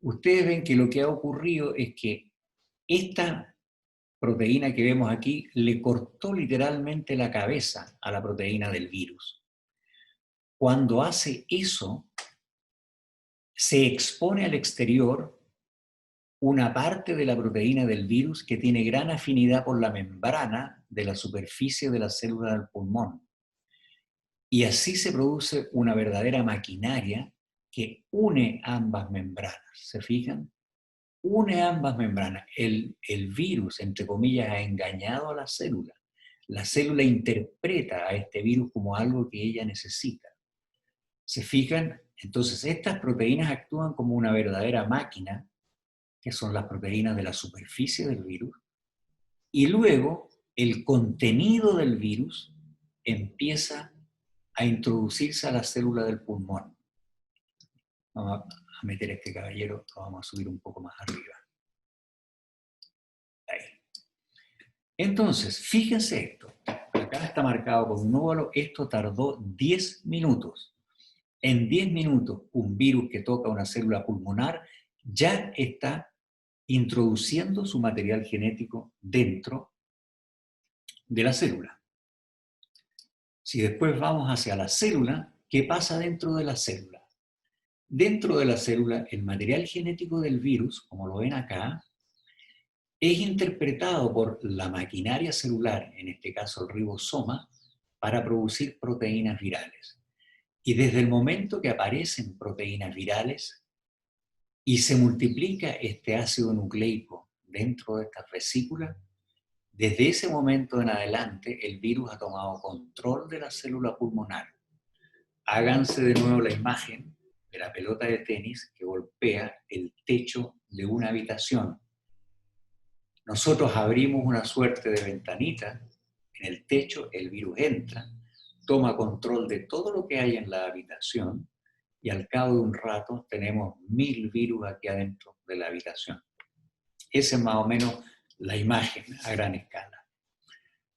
ustedes ven que lo que ha ocurrido es que esta proteína que vemos aquí le cortó literalmente la cabeza a la proteína del virus. Cuando hace eso, se expone al exterior una parte de la proteína del virus que tiene gran afinidad por la membrana de la superficie de la célula del pulmón. Y así se produce una verdadera maquinaria que une ambas membranas. ¿Se fijan? Une ambas membranas. El virus, entre comillas, ha engañado a la célula. La célula interpreta a este virus como algo que ella necesita. ¿Se fijan? Entonces, estas proteínas actúan como una verdadera máquina, que son las proteínas de la superficie del virus, y luego el contenido del virus empieza a introducirse a la célula del pulmón. Vamos a meter a este caballero, lo vamos a subir un poco más arriba. Ahí. Entonces, fíjense esto. está marcado con un óvalo. Esto tardó 10 minutos. En 10 minutos, un virus que toca una célula pulmonar ya está introduciendo su material genético dentro de la célula. Si después vamos hacia la célula, ¿qué pasa dentro de la célula? Dentro de la célula, el material genético del virus, como lo ven acá, es interpretado por la maquinaria celular, en este caso el ribosoma, para producir proteínas virales. Y desde el momento que aparecen proteínas virales y se multiplica este ácido nucleico dentro de estas vesículas, desde ese momento en adelante el virus ha tomado control de la célula pulmonar. Háganse de nuevo la imagen de la pelota de tenis que golpea el techo de una habitación. Nosotros abrimos una suerte de ventanita en el techo, el virus entra, toma control de todo lo que hay en la habitación y al cabo de un rato tenemos 1000 virus aquí adentro de la habitación. Esa es más o menos la imagen a gran escala.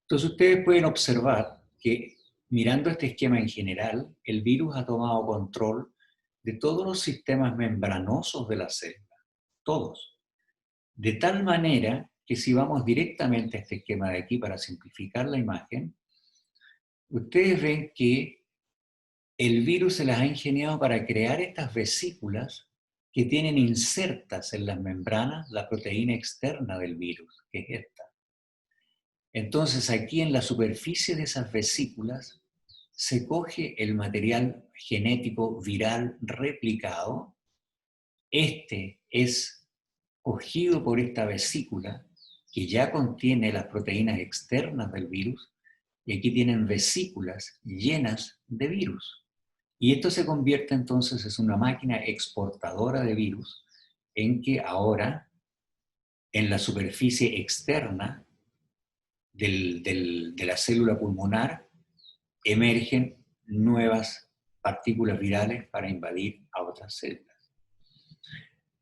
Entonces ustedes pueden observar que mirando este esquema en general, el virus ha tomado control de todos los sistemas membranosos de la célula, todos. De tal manera que si vamos directamente a este esquema de aquí para simplificar la imagen, ustedes ven que el virus se las ha ingeniado para crear estas vesículas que tienen insertas en las membranas la proteína externa del virus, que es esta. Entonces aquí en la superficie de esas vesículas se coge el material genético viral replicado. Este es cogido por esta vesícula que ya contiene las proteínas externas del virus y aquí tienen vesículas llenas de virus. Y esto se convierte entonces en una máquina exportadora de virus en que ahora en la superficie externa de la célula pulmonar emergen nuevas partículas virales para invadir a otras células.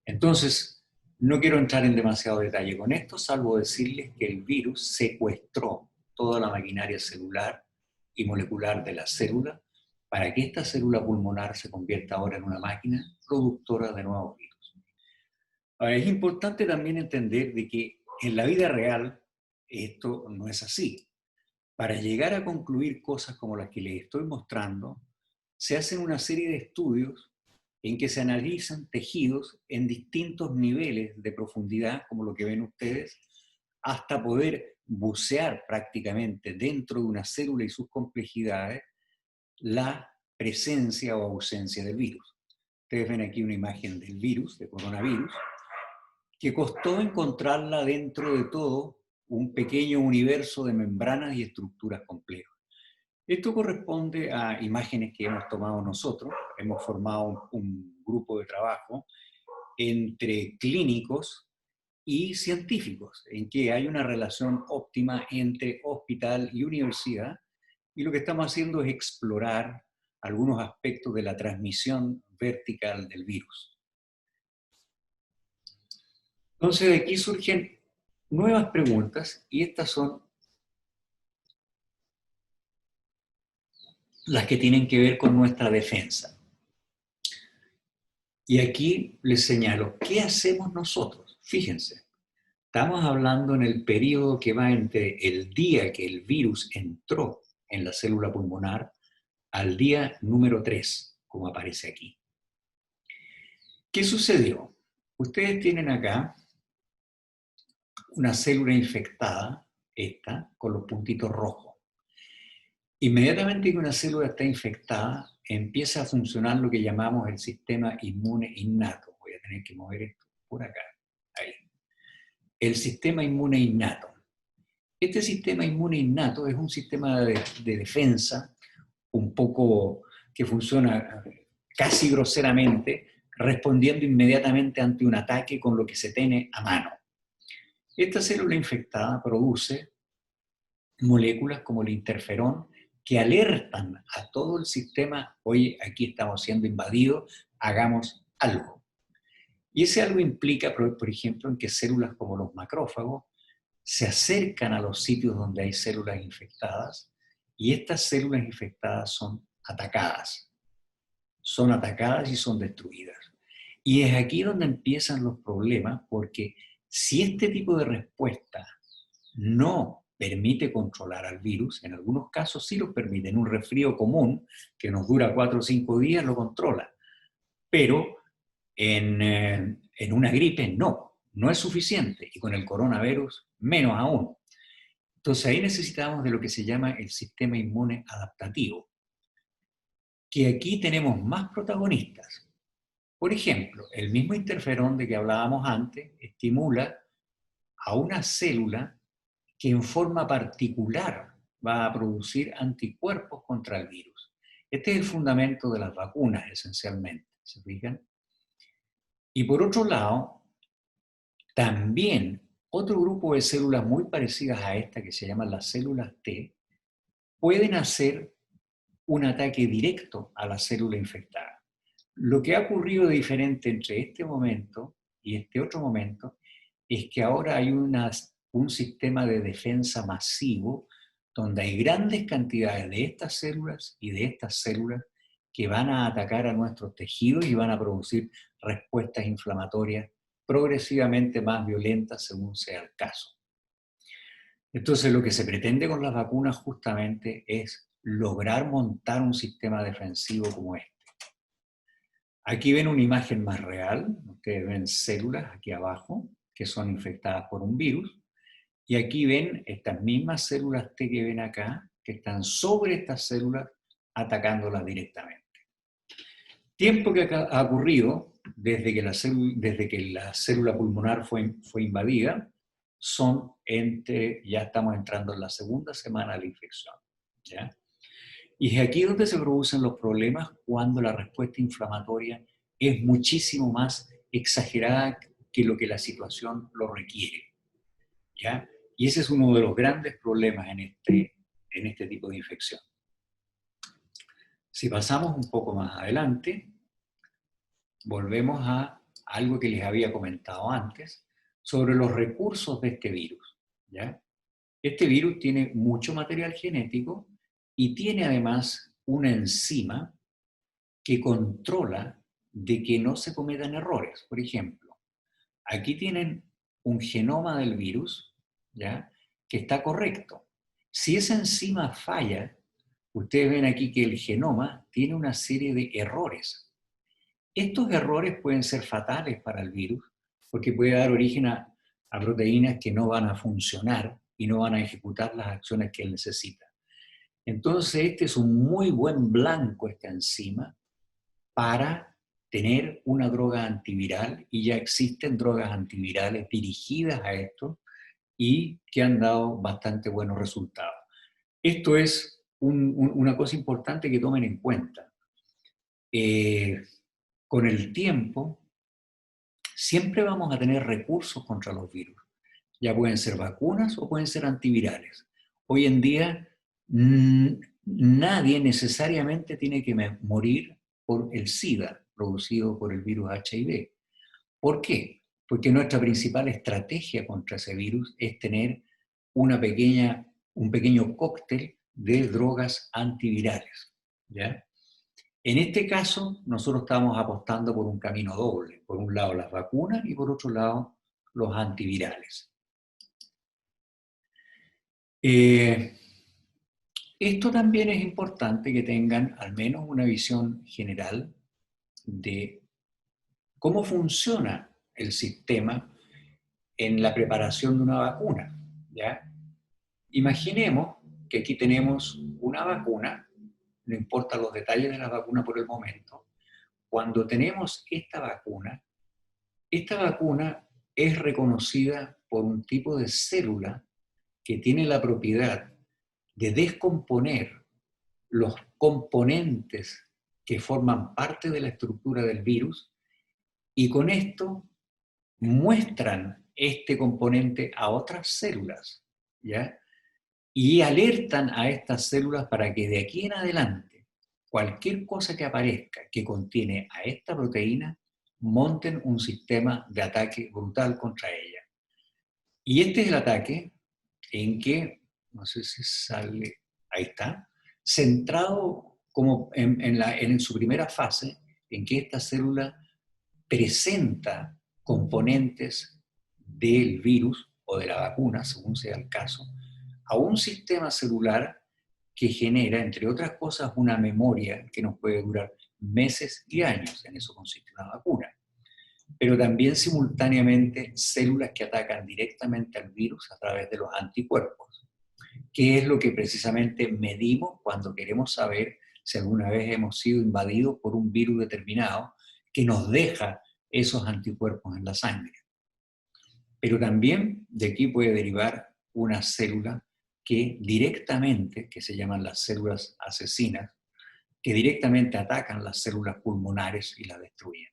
Entonces, no quiero entrar en demasiado detalle con esto, salvo decirles que el virus secuestró toda la maquinaria celular y molecular de la célula para que esta célula pulmonar se convierta ahora en una máquina productora de nuevos virus. Ahora, es importante también entender de que en la vida real esto no es así. Para llegar a concluir cosas como las que les estoy mostrando, se hacen una serie de estudios en que se analizan tejidos en distintos niveles de profundidad, como lo que ven ustedes, hasta poder bucear prácticamente dentro de una célula y sus complejidades la presencia o ausencia del virus. Ustedes ven aquí una imagen del virus, de coronavirus, que costó encontrarla dentro de todo un pequeño universo de membranas y estructuras complejas. Esto corresponde a imágenes que hemos tomado nosotros. Hemos formado un grupo de trabajo entre clínicos y científicos, en que hay una relación óptima entre hospital y universidad, y lo que estamos haciendo es explorar algunos aspectos de la transmisión vertical del virus. Entonces de aquí surgen nuevas preguntas, y estas son las que tienen que ver con nuestra defensa. Y aquí les señalo, ¿qué hacemos nosotros? Fíjense, estamos hablando en el periodo que va entre el día que el virus entró en la célula pulmonar al día número 3, como aparece aquí. ¿Qué sucedió? Ustedes tienen acá una célula infectada, esta, con los puntitos rojos. Inmediatamente que una célula está infectada, empieza a funcionar lo que llamamos el sistema inmune innato. Voy a tener que mover esto por acá. Ahí. El sistema inmune innato. Este sistema inmune innato es un sistema de defensa un poco que funciona casi groseramente, respondiendo inmediatamente ante un ataque con lo que se tiene a mano. Esta célula infectada produce moléculas como el interferón que alertan a todo el sistema: oye, aquí estamos siendo invadidos, hagamos algo. Y ese algo implica, por ejemplo, en que células como los macrófagos se acercan a los sitios donde hay células infectadas y estas células infectadas son atacadas. Son atacadas y son destruidas. Y es aquí donde empiezan los problemas, porque si este tipo de respuesta no permite controlar al virus, en algunos casos sí lo permite, en un resfrío común que nos dura 4 o 5 días lo controla, pero en una gripe no es suficiente, y con el coronavirus menos aún. Entonces ahí necesitamos de lo que se llama el sistema inmune adaptativo, que aquí tenemos más protagonistas. Por ejemplo, el mismo interferón de que hablábamos antes estimula a una célula que en forma particular va a producir anticuerpos contra el virus. Este es el fundamento de las vacunas, esencialmente, ¿se fijan? Y por otro lado, también otro grupo de células muy parecidas a esta, que se llaman las células T, pueden hacer un ataque directo a la célula infectada. Lo que ha ocurrido de diferente entre este momento y este otro momento es que ahora hay un sistema de defensa masivo donde hay grandes cantidades de estas células y de estas células que van a atacar a nuestros tejidos y van a producir respuestas inflamatorias progresivamente más violentas según sea el caso. Entonces, lo que se pretende con las vacunas justamente es lograr montar un sistema defensivo como este. Aquí ven una imagen más real, ustedes ven células aquí abajo que son infectadas por un virus, y aquí ven estas mismas células T que ven acá, que están sobre estas células atacándolas directamente. Tiempo que ha ocurrido desde que la célula pulmonar fue invadida, ya estamos entrando en la segunda semana de la infección, ¿ya? Y es aquí donde se producen los problemas cuando la respuesta inflamatoria es muchísimo más exagerada que lo que la situación lo requiere, ¿ya? Y ese es uno de los grandes problemas en este tipo de infección. Si pasamos un poco más adelante, volvemos a algo que les había comentado antes sobre los recursos de este virus, ¿ya? Este virus tiene mucho material genético y tiene además una enzima que controla de que no se cometan errores. Por ejemplo, aquí tienen un genoma del virus, ¿ya?, que está correcto. Si esa enzima falla, ustedes ven aquí que el genoma tiene una serie de errores. Estos errores pueden ser fatales para el virus porque puede dar origen a proteínas que no van a funcionar y no van a ejecutar las acciones que él necesita. Entonces, este es un muy buen blanco, esta enzima, para tener una droga antiviral, y ya existen drogas antivirales dirigidas a esto y que han dado bastante buenos resultados. Esto es una cosa importante que tomen en cuenta. Con el tiempo, siempre vamos a tener recursos contra los virus. Ya pueden ser vacunas o pueden ser antivirales. Hoy en día, nadie necesariamente tiene que morir por el SIDA producido por el virus HIV. ¿Por qué? Porque nuestra principal estrategia contra ese virus es tener un pequeño cóctel de drogas antivirales, ¿ya? En este caso, nosotros estamos apostando por un camino doble. Por un lado, las vacunas y por otro lado, los antivirales. Esto también es importante que tengan al menos una visión general de cómo funciona el sistema en la preparación de una vacuna, ¿ya? Imaginemos que aquí tenemos una vacuna, no importa los detalles de la vacuna por el momento. Cuando tenemos esta vacuna es reconocida por un tipo de célula que tiene la propiedad de descomponer los componentes que forman parte de la estructura del virus, y con esto muestran este componente a otras células, ¿ya? Y alertan a estas células para que de aquí en adelante, cualquier cosa que aparezca que contiene a esta proteína, monten un sistema de ataque brutal contra ella. Y este es el ataque en que, no sé si sale, ahí está, centrado como en su primera fase, en que esta célula presenta componentes del virus o de la vacuna, según sea el caso, a un sistema celular que genera, entre otras cosas, una memoria que nos puede durar meses y años. En eso consiste una vacuna. Pero también simultáneamente células que atacan directamente al virus a través de los anticuerpos, que es lo que precisamente medimos cuando queremos saber si alguna vez hemos sido invadidos por un virus determinado que nos deja esos anticuerpos en la sangre. Pero también de aquí puede derivar una célula que directamente, que se llaman las células asesinas, que directamente atacan las células pulmonares y las destruyen.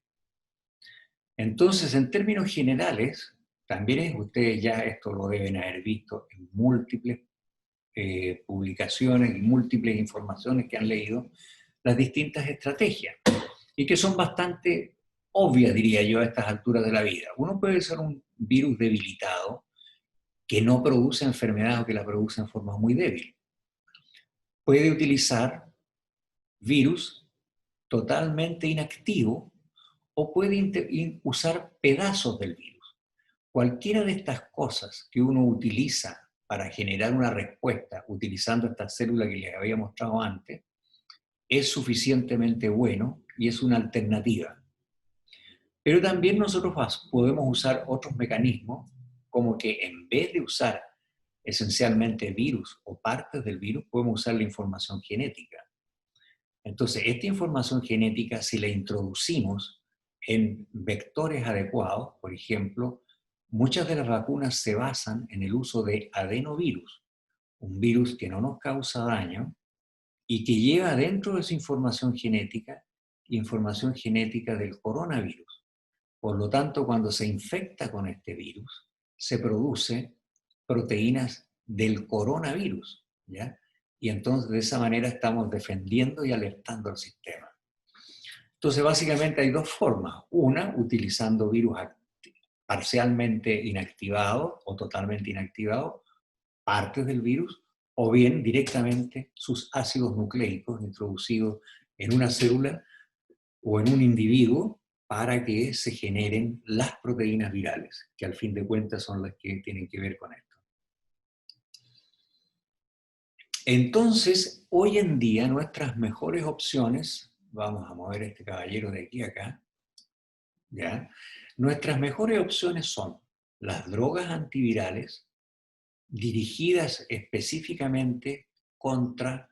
Entonces, en términos generales, también ustedes ya esto lo deben haber visto en múltiples publicaciones y múltiples informaciones que han leído, las distintas estrategias, y que son bastante obvias, diría yo, a estas alturas de la vida. Uno puede ser un virus debilitado que no produce enfermedad o que la produce en forma muy débil. Puede utilizar virus totalmente inactivo o puede usar pedazos del virus. Cualquiera de estas cosas que uno utiliza para generar una respuesta utilizando esta célula que les había mostrado antes, es suficientemente bueno y es una alternativa. Pero también nosotros podemos usar otros mecanismos, como que en vez de usar esencialmente virus o partes del virus, podemos usar la información genética. Entonces, esta información genética, si la introducimos en vectores adecuados, por ejemplo, muchas de las vacunas se basan en el uso de adenovirus, un virus que no nos causa daño y que lleva dentro de esa información genética del coronavirus. Por lo tanto, cuando se infecta con este virus, se produce proteínas del coronavirus, ¿ya? Y entonces de esa manera estamos defendiendo y alertando al sistema. Entonces, básicamente hay dos formas. Una, utilizando virus parcialmente inactivados o totalmente inactivados, partes del virus, o bien directamente sus ácidos nucleicos introducidos en una célula o en un individuo para que se generen las proteínas virales, que al fin de cuentas son las que tienen que ver con esto. Entonces, hoy en día nuestras mejores opciones, vamos a mover a este caballero de aquí a acá, ¿ya? Nuestras mejores opciones son las drogas antivirales dirigidas específicamente contra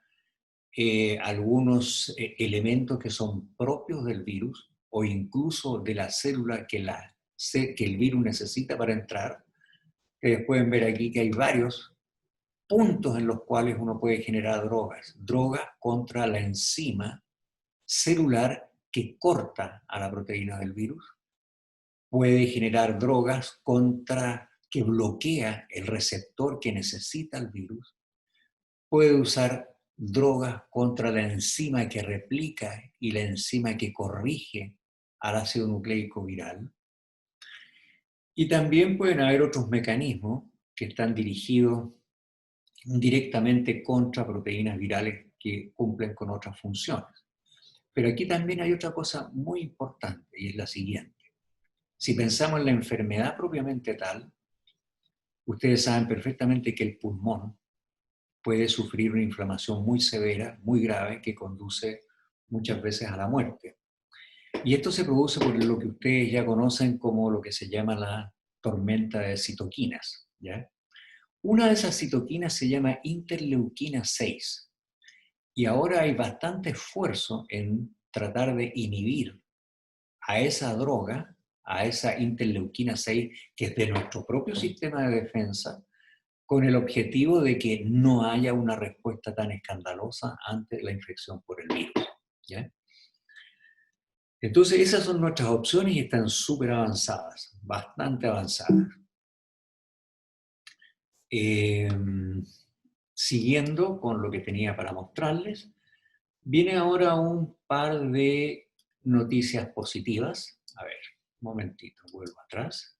algunos elementos que son propios del virus o incluso de la célula que el virus necesita para entrar. Ustedes pueden ver aquí que hay varios puntos en los cuales uno puede generar drogas. Drogas contra la enzima celular que corta a la proteína del virus. Puede generar drogas que bloquea el receptor que necesita el virus. Puede usar drogas contra la enzima que replica y la enzima que corrige al ácido nucleico viral. Y también pueden haber otros mecanismos que están dirigidos directamente contra proteínas virales que cumplen con otras funciones. Pero aquí también hay otra cosa muy importante y es la siguiente. Si pensamos en la enfermedad propiamente tal, ustedes saben perfectamente que el pulmón puede sufrir una inflamación muy severa, muy grave, que conduce muchas veces a la muerte. Y esto se produce por lo que ustedes ya conocen como lo que se llama la tormenta de citoquinas, ¿ya? Una de esas citoquinas se llama interleuquina 6. Y ahora hay bastante esfuerzo en tratar de inhibir a esa droga, a esa interleuquina 6, que es de nuestro propio sistema de defensa, con el objetivo de que no haya una respuesta tan escandalosa ante la infección por el virus, ¿ya? Entonces, esas son nuestras opciones y están súper avanzadas, bastante avanzadas. Siguiendo con lo que tenía para mostrarles, viene ahora un par de noticias positivas. A ver, un momentito, vuelvo atrás.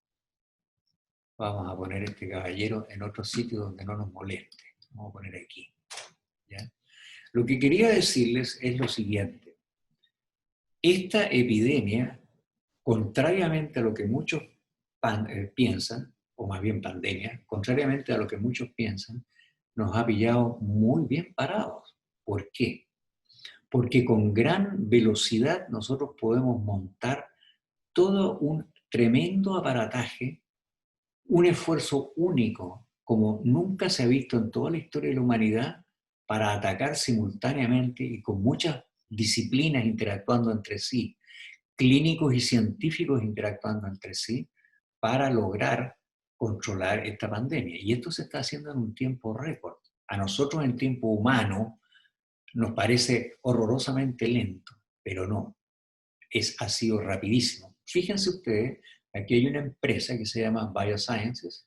Vamos a poner este caballero en otro sitio donde no nos moleste. Vamos a poner aquí, ¿ya? Lo que quería decirles es lo siguiente. Esta epidemia, contrariamente a lo que muchos piensan, o más bien pandemia, contrariamente a lo que muchos piensan, nos ha pillado muy bien parados. ¿Por qué? Porque con gran velocidad nosotros podemos montar todo un tremendo aparataje, un esfuerzo único, como nunca se ha visto en toda la historia de la humanidad, para atacar simultáneamente y con muchas disciplinas interactuando entre sí, clínicos y científicos interactuando entre sí, para lograr controlar esta pandemia. Y esto se está haciendo en un tiempo récord. A nosotros en tiempo humano nos parece horrorosamente lento, pero no, ha sido rapidísimo. Fíjense ustedes, aquí hay una empresa que se llama Biosciences,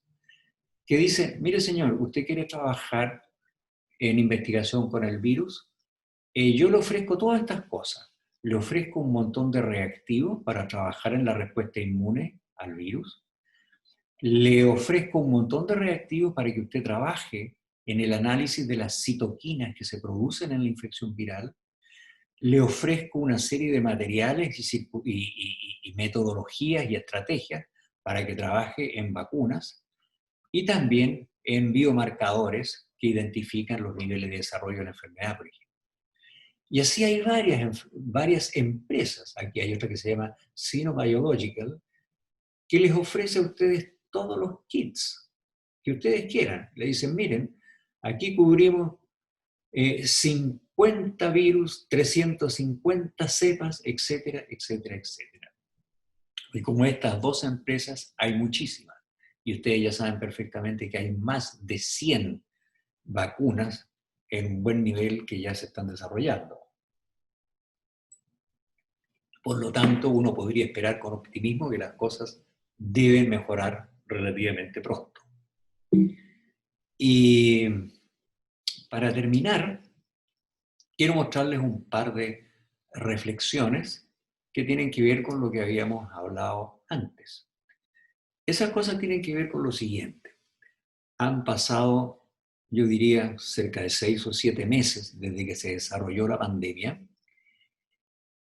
que dice, mire señor, usted quiere trabajar en investigación con el virus, yo le ofrezco todas estas cosas. Le ofrezco un montón de reactivos para trabajar en la respuesta inmune al virus. Le ofrezco un montón de reactivos para que usted trabaje en el análisis de las citoquinas que se producen en la infección viral. Le ofrezco una serie de materiales y metodologías y estrategias para que trabaje en vacunas y también en biomarcadores que identifican los niveles de desarrollo de la enfermedad, por ejemplo. Y así hay varias empresas. Aquí hay otra que se llama Sinobiological, que les ofrece a ustedes todos los kits que ustedes quieran. Le dicen, miren, aquí cubrimos 50 virus, 350 cepas, etcétera, etcétera, etcétera. Y como estas dos empresas, hay muchísimas. Y ustedes ya saben perfectamente que hay más de 100 vacunas en un buen nivel que ya se están desarrollando. Por lo tanto, uno podría esperar con optimismo que las cosas deben mejorar relativamente pronto. Y para terminar, quiero mostrarles un par de reflexiones que tienen que ver con lo que habíamos hablado antes. Esas cosas tienen que ver con lo siguiente. Han pasado, yo diría, cerca de 6 o 7 meses desde que se desarrolló la pandemia.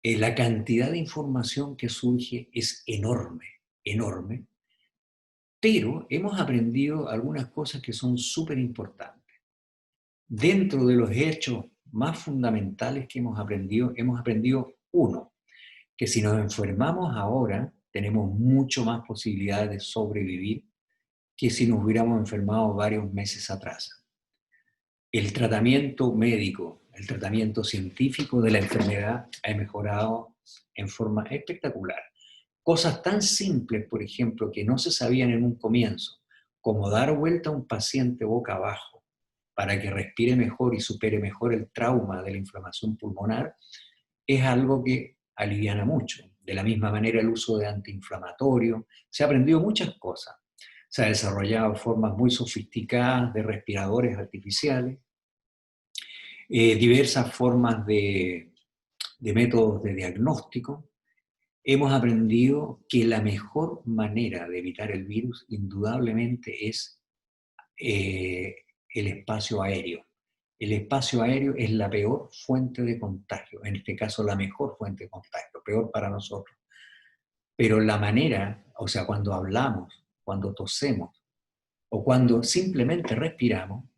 La cantidad de información que surge es enorme, enorme, pero hemos aprendido algunas cosas que son súper importantes. Dentro de los hechos más fundamentales que hemos aprendido uno, que si nos enfermamos ahora, tenemos mucho más posibilidades de sobrevivir que si nos hubiéramos enfermado varios meses atrás. El tratamiento médico, el tratamiento científico de la enfermedad ha mejorado en forma espectacular. Cosas tan simples, por ejemplo, que no se sabían en un comienzo, como dar vuelta a un paciente boca abajo para que respire mejor y supere mejor el trauma de la inflamación pulmonar, es algo que aliviana mucho. De la misma manera, el uso de antiinflamatorio. Se ha aprendido muchas cosas. Se han desarrollado formas muy sofisticadas de respiradores artificiales, diversas formas de métodos de diagnóstico. Hemos aprendido que la mejor manera de evitar el virus indudablemente es el espacio aéreo. El espacio aéreo es la peor fuente de contagio, en este caso la mejor fuente de contagio, peor para nosotros. Pero la manera, o sea, cuando hablamos, cuando tosemos o cuando simplemente respiramos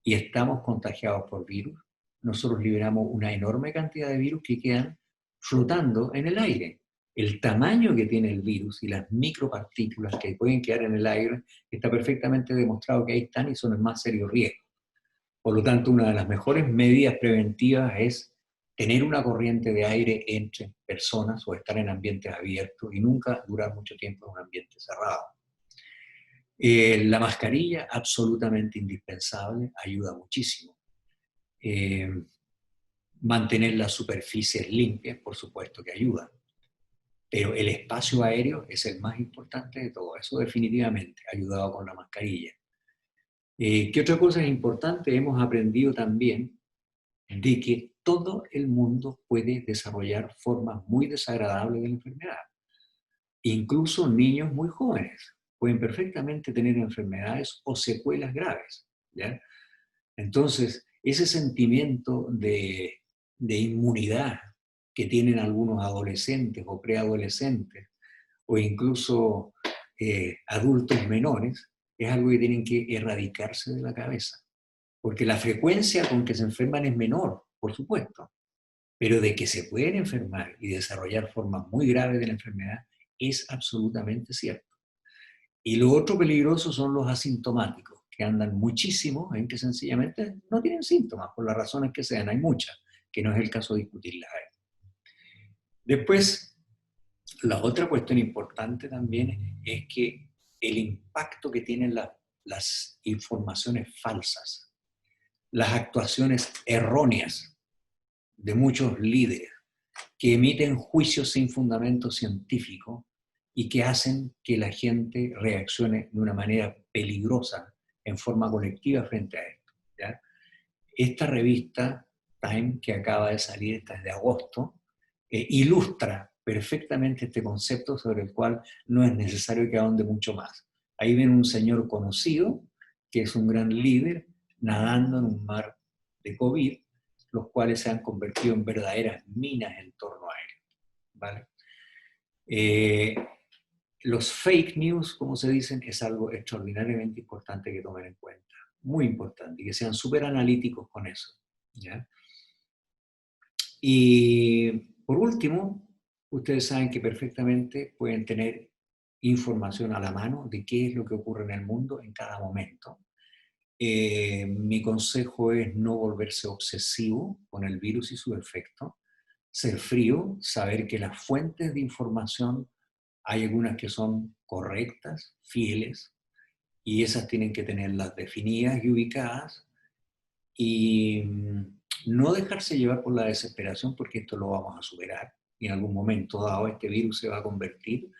y estamos contagiados por virus, nosotros liberamos una enorme cantidad de virus que quedan flotando en el aire. El tamaño que tiene el virus y las micropartículas que pueden quedar en el aire está perfectamente demostrado que ahí están y son el más serio riesgo. Por lo tanto, una de las mejores medidas preventivas es tener una corriente de aire entre personas o estar en ambientes abiertos y nunca durar mucho tiempo en un ambiente cerrado. La mascarilla, absolutamente indispensable, ayuda muchísimo. Mantener las superficies limpias, por supuesto que ayuda. Pero el espacio aéreo es el más importante de todo. Eso definitivamente ha ayudado con la mascarilla. ¿Qué otra cosa es importante? Hemos aprendido también de que todo el mundo puede desarrollar formas muy desagradables de la enfermedad. Incluso niños muy jóvenes pueden perfectamente tener enfermedades o secuelas graves, ¿ya? Entonces, ese sentimiento de inmunidad que tienen algunos adolescentes o preadolescentes, o incluso adultos menores, es algo que tienen que erradicarse de la cabeza. Porque la frecuencia con que se enferman es menor, por supuesto, pero de que se pueden enfermar y desarrollar formas muy graves de la enfermedad es absolutamente cierto. Y lo otro peligroso son los asintomáticos, que andan muchísimo en que sencillamente no tienen síntomas, por las razones que sean, hay muchas, que no es el caso de discutirlas ahí. Después, la otra cuestión importante también es que el impacto que tienen las informaciones falsas, las actuaciones erróneas de muchos líderes que emiten juicios sin fundamento científico y que hacen que la gente reaccione de una manera peligrosa en forma colectiva frente a esto, ¿ya? Esta revista, Time, que acaba de salir, esta es de agosto, ilustra perfectamente este concepto sobre el cual no es necesario que ahonde mucho más. Ahí ven un señor conocido, que es un gran líder, nadando en un mar de COVID, los cuales se han convertido en verdaderas minas en torno a él, ¿vale? Los fake news, como se dicen, es algo extraordinariamente importante que tomen en cuenta, muy importante, y que sean súper analíticos con eso, ¿ya? Y por último, ustedes saben que perfectamente pueden tener información a la mano de qué es lo que ocurre en el mundo en cada momento. Mi consejo es no volverse obsesivo con el virus y su efecto, ser frío, saber que las fuentes de información hay algunas que son correctas, fieles, y esas tienen que tenerlas definidas y ubicadas, y no dejarse llevar por la desesperación, porque esto lo vamos a superar, y en algún momento dado este virus se va a convertir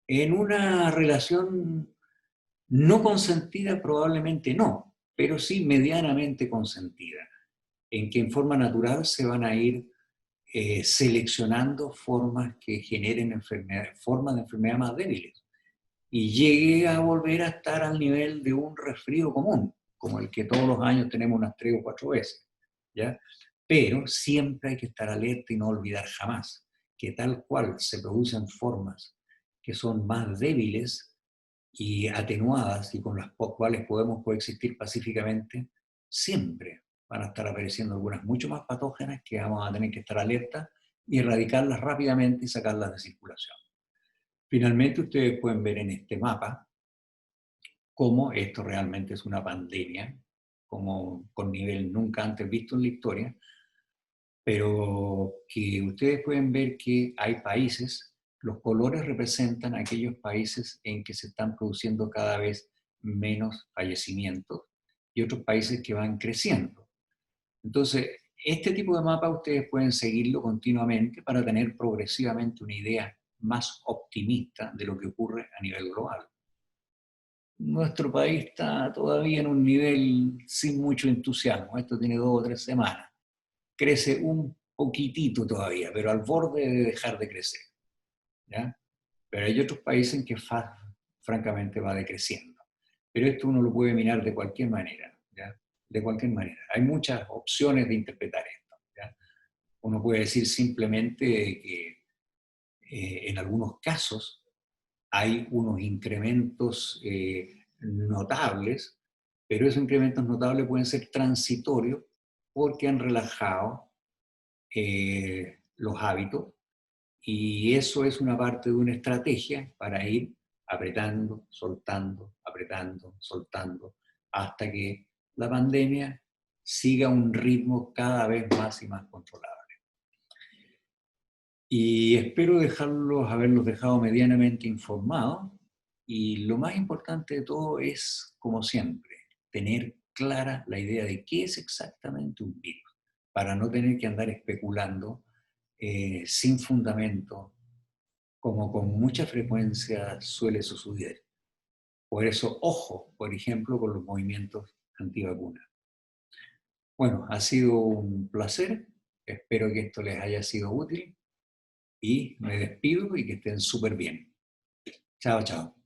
en una relación no consentida, probablemente no, pero sí medianamente consentida, en que en forma natural se van a ir seleccionando formas que generen formas de enfermedad más débiles, y llegue a volver a estar al nivel de un resfrío común, como el que todos los años tenemos unas 3 o 4 veces, ¿ya? Pero siempre hay que estar alerta y no olvidar jamás que tal cual se producen formas que son más débiles y atenuadas y con las cuales podemos coexistir pacíficamente, siempre van a estar apareciendo algunas mucho más patógenas que vamos a tener que estar alerta y erradicarlas rápidamente y sacarlas de circulación. Finalmente, ustedes pueden ver en este mapa cómo esto realmente es una pandemia, como con nivel nunca antes visto en la historia, pero que ustedes pueden ver que hay países, los colores representan aquellos países en que se están produciendo cada vez menos fallecimientos y otros países que van creciendo. Entonces, este tipo de mapa ustedes pueden seguirlo continuamente para tener progresivamente una idea más optimista de lo que ocurre a nivel global. Nuestro país está todavía en un nivel sin mucho entusiasmo. Esto tiene 2 o 3 semanas. Crece un poquitito todavía, pero al borde de dejar de crecer, ¿ya? Pero hay otros países en que francamente va decreciendo. Pero esto uno lo puede mirar de cualquier manera, ¿ya? De cualquier manera. Hay muchas opciones de interpretar esto, ¿ya? Uno puede decir simplemente que en algunos casos hay unos incrementos notables, pero esos incrementos notables pueden ser transitorios porque han relajado los hábitos, y eso es una parte de una estrategia para ir apretando, soltando, hasta que la pandemia siga un ritmo cada vez más y más controlable. Y espero haberlos dejado medianamente informados, y lo más importante de todo es, como siempre, tener clara la idea de qué es exactamente un virus, para no tener que andar especulando sin fundamento, como con mucha frecuencia suele suceder. Por eso, ojo, por ejemplo, con los movimientos antivacunas. Bueno, ha sido un placer, espero que esto les haya sido útil, y me despido y que estén súper bien. Chao, chao.